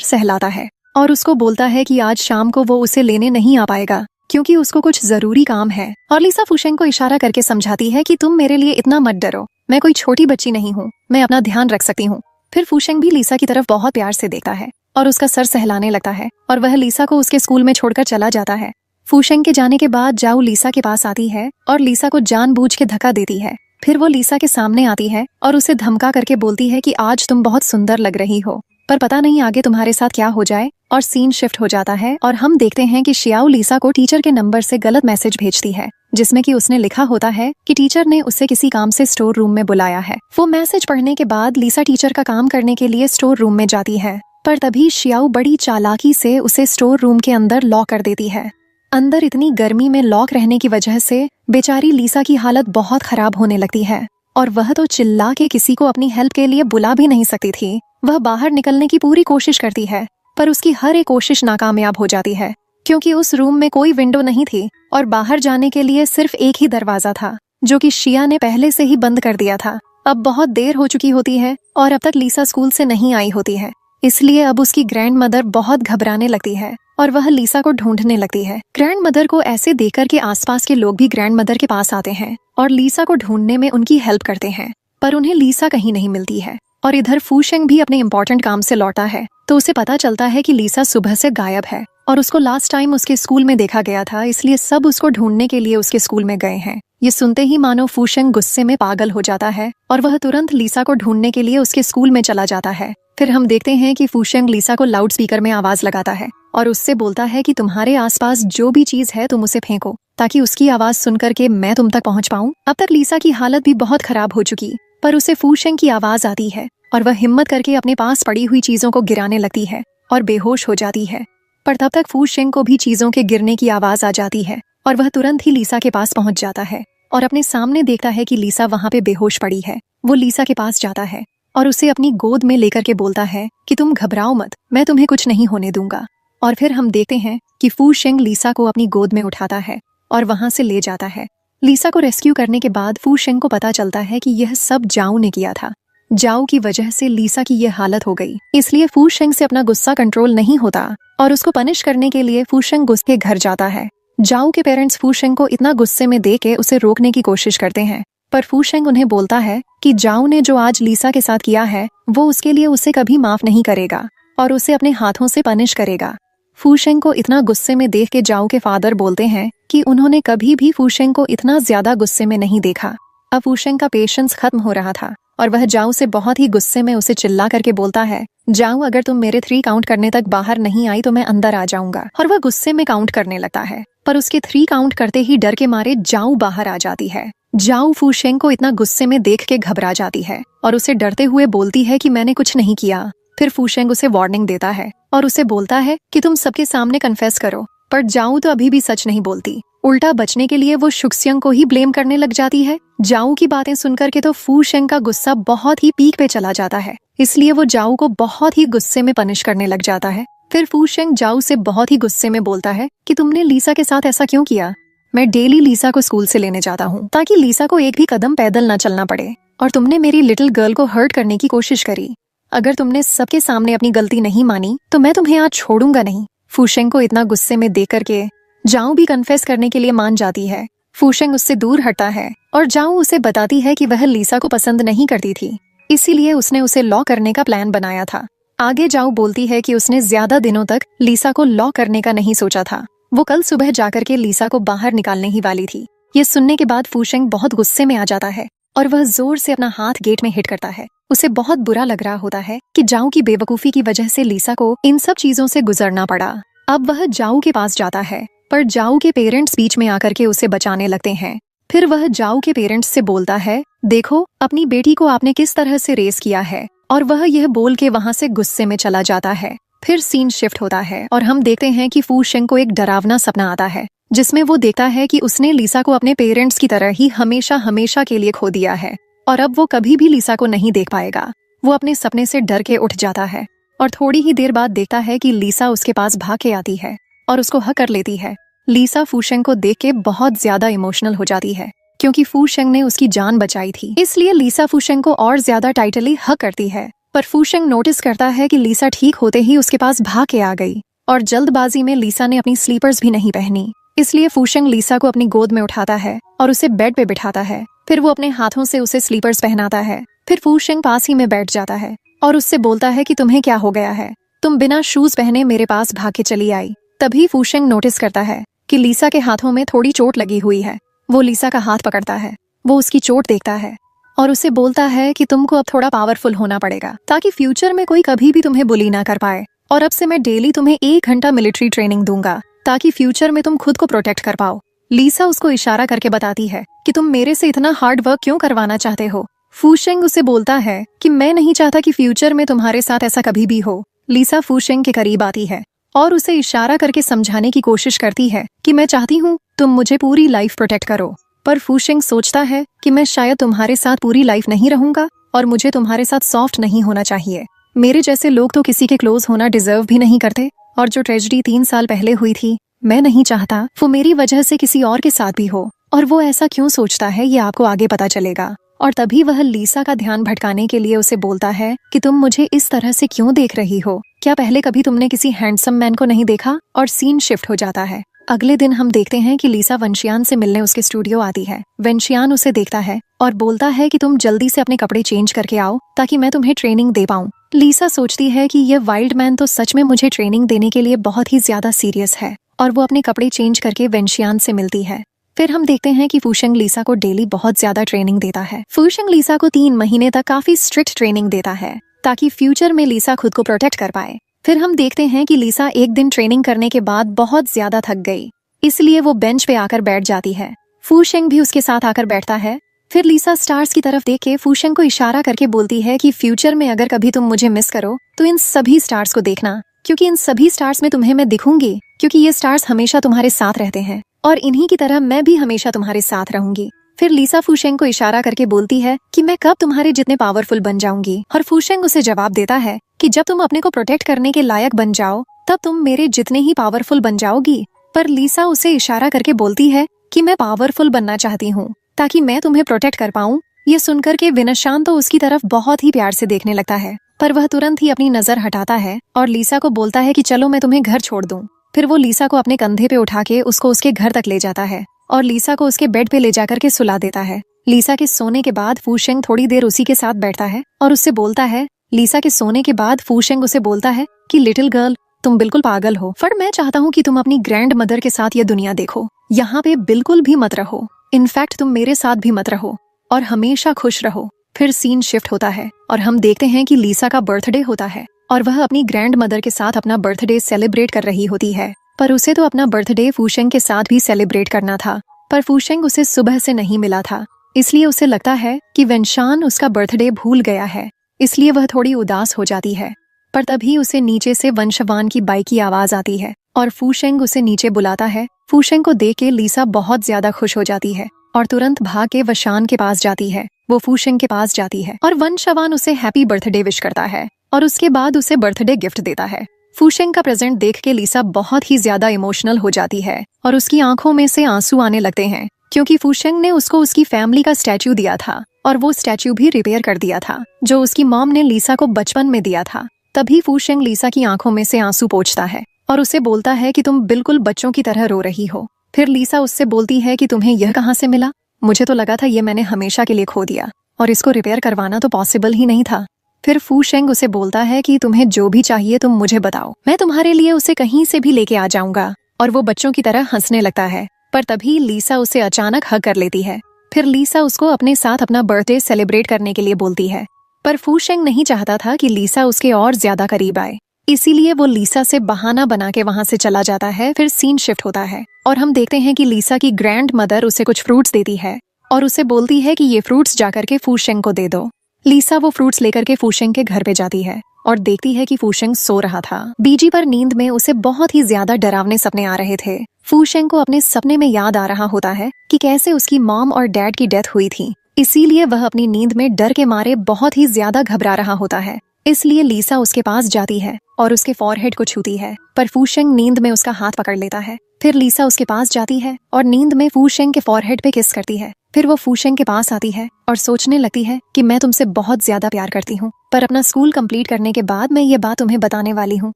A: सहलाता है और उसको बोलता है कि आज शाम को वो उसे लेने नहीं आ पाएगा क्योंकि उसको कुछ जरूरी काम है। और लीसा फूशेंग को इशारा करके समझाती है कि तुम मेरे लिए इतना मत डरो, मैं कोई छोटी बच्ची नहीं हूँ, मैं अपना ध्यान रख सकती हूँ। फिर फूशेंग भी लीसा की तरफ बहुत प्यार से देखता है और उसका सर सहलाने लगता है और वह लीसा को उसके स्कूल में छोड़कर चला जाता है। फूशेंग के जाने के बाद जाऊ लीसा के पास आती है और लीसा को जानबूझ के धक्का देती है। फिर वो लीसा के सामने आती है और उसे धमका करके बोलती है कि आज तुम बहुत सुंदर लग रही हो, पर पता नहीं आगे तुम्हारे साथ क्या हो जाए। और सीन शिफ्ट हो जाता है और हम देखते हैं कि शियाओ लीसा को टीचर के नंबर से गलत मैसेज भेजती है जिसमें कि उसने लिखा होता है कि टीचर ने उसे किसी काम से स्टोर रूम में बुलाया है। वो मैसेज पढ़ने के बाद लीसा टीचर का काम करने के लिए स्टोर रूम में जाती है, पर तभी शियाओ बड़ी चालाकी से उसे स्टोर रूम के अंदर लॉक कर देती है। अंदर इतनी गर्मी में लॉक रहने की वजह से बेचारी लीसा की हालत बहुत खराब होने लगती है और वह तो चिल्ला के किसी को अपनी हेल्प के लिए बुला भी नहीं सकती थी। वह बाहर निकलने की पूरी कोशिश करती है पर उसकी हर एक कोशिश नाकामयाब हो जाती है क्योंकि उस रूम में कोई विंडो नहीं थी और बाहर जाने के लिए सिर्फ एक ही दरवाजा था जो कि शिया ने पहले से ही बंद कर दिया था। अब बहुत देर हो चुकी होती है और अब तक लीसा स्कूल से नहीं आई होती है, इसलिए अब उसकी ग्रैंड मदर बहुत घबराने लगती है और वह लीसा को ढूंढने लगती है। ग्रैंड मदर को ऐसे देखकर के आसपास के लोग भी ग्रैंड मदर के पास आते हैं और लीसा को ढूंढने में उनकी हेल्प करते हैं, पर उन्हें लीसा कहीं नहीं मिलती है। और इधर फूशेंग भी अपने इम्पोर्टेंट काम से लौटा है तो उसे पता चलता है कि लीसा सुबह से गायब है और उसको लास्ट टाइम उसके स्कूल में देखा गया था, इसलिए सब उसको ढूंढने के लिए उसके स्कूल में गए हैं। ये सुनते ही मानो फूशेंग गुस्से में पागल हो जाता है और वह तुरंत लीसा को ढूंढने के लिए उसके स्कूल में चला जाता है। फिर हम देखते हैं कि फूशेंग लीसा को लाउड स्पीकर में आवाज लगाता है और उससे बोलता है कि तुम्हारे आसपास जो भी चीज है तुम उसे फेंको ताकि उसकी आवाज सुनकर के मैं तुम तक पहुंच पाऊं। अब तक लीसा की हालत भी बहुत खराब हो चुकी, पर उसे फूशेंग की आवाज आती है और वह हिम्मत करके अपने पास पड़ी हुई चीजों को गिराने लगती है और बेहोश हो जाती है। पर तब तक फूशेंग को भी चीजों के गिरने की आवाज आ जाती है और वह तुरंत ही लीसा के पास पहुंच जाता है और अपने सामने देखता है कि लीसा वहां पे बेहोश पड़ी है। वो लीसा के पास जाता है और उसे अपनी गोद में लेकर के बोलता है कि तुम घबराओ मत, मैं तुम्हें कुछ नहीं होने दूंगा। और फिर हम देखते हैं कि फूशेंग लीसा को अपनी गोद में उठाता है और वहां से ले जाता है। लीसा को रेस्क्यू करने के बाद फूशेंग को पता चलता है कि यह सब जाऊ ने किया था। जाऊ की वजह से लीसा की यह हालत हो गई, इसलिए फूशेंग से अपना गुस्सा कंट्रोल नहीं होता और उसको पनिश करने के लिए फूशेंग गुस्से के घर जाता है। जाऊ के पेरेंट्स फूशेंग को इतना गुस्से में देख के उसे रोकने की कोशिश करते हैं, पर फूशेंग उन्हें बोलता है कि जाऊ ने जो आज लीसा के साथ किया है वो उसके लिए उसे कभी माफ नहीं करेगा और उसे अपने हाथों से पनिश करेगा। फूशेंग को इतना गुस्से में देख के जाऊ के फादर बोलते हैं कि उन्होंने कभी भी फूशेंग को इतना ज्यादा गुस्से में नहीं देखा। अब फूशेंग का पेशेंस खत्म हो रहा था और वह जाऊ से बहुत ही गुस्से में उसे चिल्ला करके बोलता है, जाऊ अगर तुम मेरे 3 काउंट करने तक बाहर नहीं आई तो मैं अंदर आ जाऊंगा। और वह गुस्से में काउंट करने लगता है, पर उसके 3 काउंट करते ही डर के मारे जाऊ बाहर आ जाती है। जाऊ फूशेंग को इतना गुस्से में देख के घबरा जाती है और उसे डरते हुए बोलती है कि मैंने कुछ नहीं किया। फिर फूशेंग उसे वार्निंग देता है और उसे बोलता है कि तुम सबके सामने कन्फेस करो, पर जाऊ तो अभी भी सच नहीं बोलती। उल्टा बचने के लिए वो शुक्सियंग को ही ब्लेम करने लग जाती है। जाऊ की बातें सुनकर के तो फूशेंग का गुस्सा बहुत ही पीक पे चला जाता है, इसलिए वो जाऊ को बहुत ही गुस्से में पनिश करने लग जाता है। फिर फूशेंग जाऊ से बहुत ही गुस्से में बोलता है कि तुमने लीसा के साथ ऐसा क्यों किया? मैं डेली लीसा को स्कूल से लेने जाता हूँ ताकि लीसा को एक भी कदम पैदल न चलना पड़े, और तुमने मेरी लिटिल गर्ल को हर्ट करने की कोशिश करी। अगर तुमने सबके सामने अपनी गलती नहीं मानी तो मैं तुम्हें आज छोड़ूंगा नहीं। फूशेंग को इतना गुस्से में देख करके जाऊ भी कन्फेस करने के लिए मान जाती है। फूशेंग उससे दूर हटता है और जाऊ उसे बताती है कि वह लीसा को पसंद नहीं करती थी, इसीलिए उसने उसे लॉ करने का प्लान बनाया था। आगे जाऊ बोलती है कि उसने ज्यादा दिनों तक लीसा को लॉ करने का नहीं सोचा था, वो कल सुबह जाकर के लीसा को बाहर निकालने ही वाली थी। ये सुनने के बाद फूशेंग बहुत गुस्से में आ जाता है और वह जोर से अपना हाथ गेट में हिट करता है। उसे बहुत बुरा लग रहा होता है कि जाऊ की बेवकूफी की वजह से लीसा को इन सब चीजों से गुजरना पड़ा। अब वह जाऊ के पास जाता है, पर जाऊ के पेरेंट्स बीच में आकर के उसे बचाने लगते हैं। फिर वह जाऊ के पेरेंट्स से बोलता है, देखो अपनी बेटी को आपने किस तरह से रेस किया है, और वह यह बोल के वहाँ से गुस्से में चला जाता है। फिर सीन शिफ्ट होता है और हम देखते हैं कि फूशेंग को एक डरावना सपना आता है जिसमें वो देखता है कि उसने लीसा को अपने पेरेंट्स की तरह ही हमेशा हमेशा के लिए खो दिया है और अब वो कभी भी लीसा को नहीं देख पाएगा। वो अपने सपने से डर के उठ जाता है और थोड़ी ही देर बाद देखता है कि लीसा उसके पास भाग के आती है और उसको हक कर लेती है। लीसा फूशेंग को देख के बहुत ज्यादा इमोशनल हो जाती है क्योंकि फूशेंग ने उसकी जान बचाई थी। इसलिए लीसा फूशेंग को और ज्यादा टाइटली हग करती है। पर फूशेंग नोटिस करता है कि लीसा ठीक होते ही उसके पास भाग के आ गई और जल्दबाजी में लीसा ने अपनी स्लीपर्स भी नहीं पहनी। इसलिए फूशेंग लीसा को अपनी गोद में उठाता है और उसे बेड पे बिठाता है। फिर वो अपने हाथों से उसे स्लीपर्स पहनाता है। फिर फूशेंग पास ही में बैठ जाता है और उससे बोलता है कि तुम्हें क्या हो गया है, तुम बिना शूज पहने मेरे पास भाग के चली आई। तभी फूशेंग नोटिस करता है कि लीसा के हाथों में थोड़ी चोट लगी हुई है। वो लीसा का हाथ पकड़ता है, वो उसकी चोट देखता है और उसे बोलता है कि तुमको अब थोड़ा पावरफुल होना पड़ेगा ताकि फ्यूचर में कोई कभी भी तुम्हें बुली ना कर पाए। और अब से मैं डेली तुम्हें 1 घंटा मिलिट्री ट्रेनिंग दूंगा ताकि फ्यूचर में तुम खुद को प्रोटेक्ट कर पाओ। लीसा उसको इशारा करके बताती है कि तुम मेरे से इतना हार्ड वर्क क्यों करवाना चाहते हो। फूशेंग उसे बोलता है कि मैं नहीं चाहता कि फ्यूचर में तुम्हारे साथ ऐसा कभी भी हो। लीसा फूशेंग के करीब आती है और उसे इशारा करके समझाने की कोशिश करती है कि मैं चाहती हूँ तुम मुझे पूरी लाइफ प्रोटेक्ट करो। पर फूशेंग सोचता है कि मैं शायद तुम्हारे साथ पूरी लाइफ नहीं रहूंगा और मुझे तुम्हारे साथ सॉफ्ट नहीं होना चाहिए। मेरे जैसे लोग तो किसी के क्लोज होना डिजर्व भी नहीं करते और जो ट्रेजेडी 3 साल पहले हुई थी, मैं नहीं चाहता वो मेरी वजह से किसी और के साथ भी हो। और वो ऐसा क्यों सोचता है ये आपको आगे पता चलेगा। और तभी वह लीसा का ध्यान भटकाने के लिए उसे बोलता है कि तुम मुझे इस तरह से क्यों देख रही हो, क्या पहले कभी तुमने किसी हैंडसम मैन को नहीं देखा। और सीन शिफ्ट हो जाता है। अगले दिन हम देखते हैं कि लीसा वेनशियान से मिलने उसके स्टूडियो आती है। वेनशियान उसे देखता है और बोलता है कि तुम जल्दी से अपने कपड़े चेंज करके आओ ताकि मैं तुम्हें ट्रेनिंग दे पाऊँ। लीसा सोचती है कि ये वाइल्ड मैन तो सच में मुझे ट्रेनिंग देने के लिए बहुत ही ज्यादा सीरियस है और वो अपने कपड़े चेंज करके वेनशियान से मिलती है। फिर हम देखते हैं कि फूशेंग लीसा को डेली बहुत ज्यादा ट्रेनिंग देता है। फूशेंग लीसा को 3 महीने तक काफी स्ट्रिक्ट ट्रेनिंग देता है ताकि फ्यूचर में लीसा खुद को प्रोटेक्ट कर पाए। फिर हम देखते हैं कि लीसा एक दिन ट्रेनिंग करने के बाद बहुत ज्यादा थक गई, इसलिए वो बेंच पे आकर बैठ जाती है। फूशेंग भी उसके साथ आकर बैठता है। फिर लीसा स्टार्स की तरफ देख के फूशेंग को इशारा करके बोलती है कि फ्यूचर में अगर कभी तुम मुझे मिस करो तो इन सभी स्टार्स को देखना, क्योंकि इन सभी स्टार्स में तुम्हें मैं दिखूंगी, क्योंकि ये स्टार्स हमेशा तुम्हारे साथ रहते हैं और इन्हीं की तरह मैं भी हमेशा तुम्हारे साथ रहूंगी। फिर लीसा फूशेंग को इशारा करके बोलती है कि मैं कब तुम्हारे जितने पावरफुल बन जाऊंगी। और फूशेंग उसे जवाब देता है कि जब तुम अपने को प्रोटेक्ट करने के लायक बन जाओ तब तुम मेरे जितने ही पावरफुल बन जाओगी। पर लीसा उसे इशारा करके बोलती है कि मैं पावरफुल बनना चाहती हूँ ताकि मैं तुम्हें प्रोटेक्ट कर पाऊँ। ये सुनकर के विनशान तो उसकी तरफ बहुत ही प्यार से देखने लगता है, पर वह तुरंत ही अपनी नजर हटाता है और लीसा को बोलता है कि चलो मैं तुम्हें घर छोड़ दूं। फिर वो लीसा को अपने कंधे पे उठा के उसको उसके घर तक ले जाता है और लीसा को उसके बेड पे ले जाकर के सुला देता है। लीसा के सोने के बाद फूशेंग थोड़ी देर उसी के साथ बैठता है और उससे बोलता है। लीसा के सोने के बाद फूशेंग उसे बोलता है कि लिटिल गर्ल, तुम बिल्कुल पागल हो, पर मैं चाहता हूँ कि तुम अपनी ग्रैंड मदर के साथ ये दुनिया देखो। यहाँ पे बिल्कुल भी मत रहो, इनफैक्ट तुम मेरे साथ भी मत रहो और हमेशा खुश रहो। फिर सीन शिफ्ट होता है और हम देखते हैं कि लीसा का बर्थडे होता है और वह अपनी ग्रैंड मदर के साथ अपना बर्थडे सेलिब्रेट कर रही होती है। पर उसे तो अपना बर्थडे फूशेंग के साथ भी सेलिब्रेट करना था, पर फूशेंग उसे सुबह से नहीं मिला था, इसलिए उसे लगता है कि वेनशान उसका बर्थडे भूल गया है, इसलिए वह थोड़ी उदास हो जाती है। पर तभी उसे नीचे से वंशवान की बाइक की आवाज आती है और फूशेंग उसे नीचे बुलाता है। फूशेंग को देख के लीसा बहुत ज्यादा खुश हो जाती है और तुरंत भाग के वशान के पास जाती है। वो फूशेंग के पास जाती है और वंशवान उसे हैप्पी बर्थडे विश करता है और उसके बाद उसे बर्थडे गिफ्ट देता है। फूशेंग का प्रेजेंट देख के लीसा बहुत ही ज्यादा इमोशनल हो जाती है और उसकी आंखों में से आंसू आने लगते हैं, क्योंकि फूशेंग ने उसको उसकी फैमिली का स्टैचू दिया था और वो स्टैचू भी रिपेयर कर दिया था जो उसकी मॉम ने लीसा को बचपन में दिया था। तभी फूशेंग लीसा की आंखों में से आंसू पोंछता है और उसे बोलता है कि तुम बिल्कुल बच्चों की तरह रो रही हो। फिर लीसा उससे बोलती है कि तुम्हें यह कहाँ से मिला, मुझे तो लगा था ये मैंने हमेशा के लिए खो दिया और इसको रिपेयर करवाना तो पॉसिबल ही नहीं था। फिर फूशेंग उसे बोलता है कि तुम्हें जो भी चाहिए तुम मुझे बताओ, मैं तुम्हारे लिए उसे कहीं से भी लेके आ जाऊंगा। और वो बच्चों की तरह हंसने लगता है, पर तभी लीसा उसे अचानक हग कर लेती है। फिर लीसा उसको अपने साथ अपना बर्थडे सेलिब्रेट करने के लिए बोलती है, पर फूशेंग नहीं चाहता था कि लीसा उसके और ज्यादा करीब आए, इसीलिए वो लीसा से बहाना बना के वहां से चला जाता है। फिर सीन शिफ्ट होता है और हम देखते हैं कि लीसा की ग्रैंड मदर उसे कुछ फ्रूट्स देती है और उसे बोलती है कि ये फ्रूट्स जाकर के फूशेंग को दे दो। लीसा वो फ्रूट्स लेकर के फूशेंग के घर पे जाती है और देखती है कि फूशेंग सो रहा था। बीजी पर नींद में उसे बहुत ही ज्यादा डरावने सपने आ रहे थे। फूशेंग को अपने सपने में याद आ रहा होता है कि कैसे उसकी मॉम और डैड की डेथ हुई थी, इसीलिए वह अपनी नींद में डर के मारे बहुत ही ज्यादा घबरा रहा होता है। इसलिए लीसा उसके पास जाती है और उसके फॉरहेड को छूती है, पर फूशेंग नींद में उसका हाथ पकड़ लेता है फिर लीसा उसके पास जाती है और नींद में फूशेंग के फॉरहेड पे किस करती है। फिर वो फूशेंग के पास आती है और सोचने लगती है कि मैं तुमसे बहुत ज्यादा प्यार करती हूँ, पर अपना स्कूल कंप्लीट करने के बाद मैं ये बात तुम्हें बताने वाली हूँ,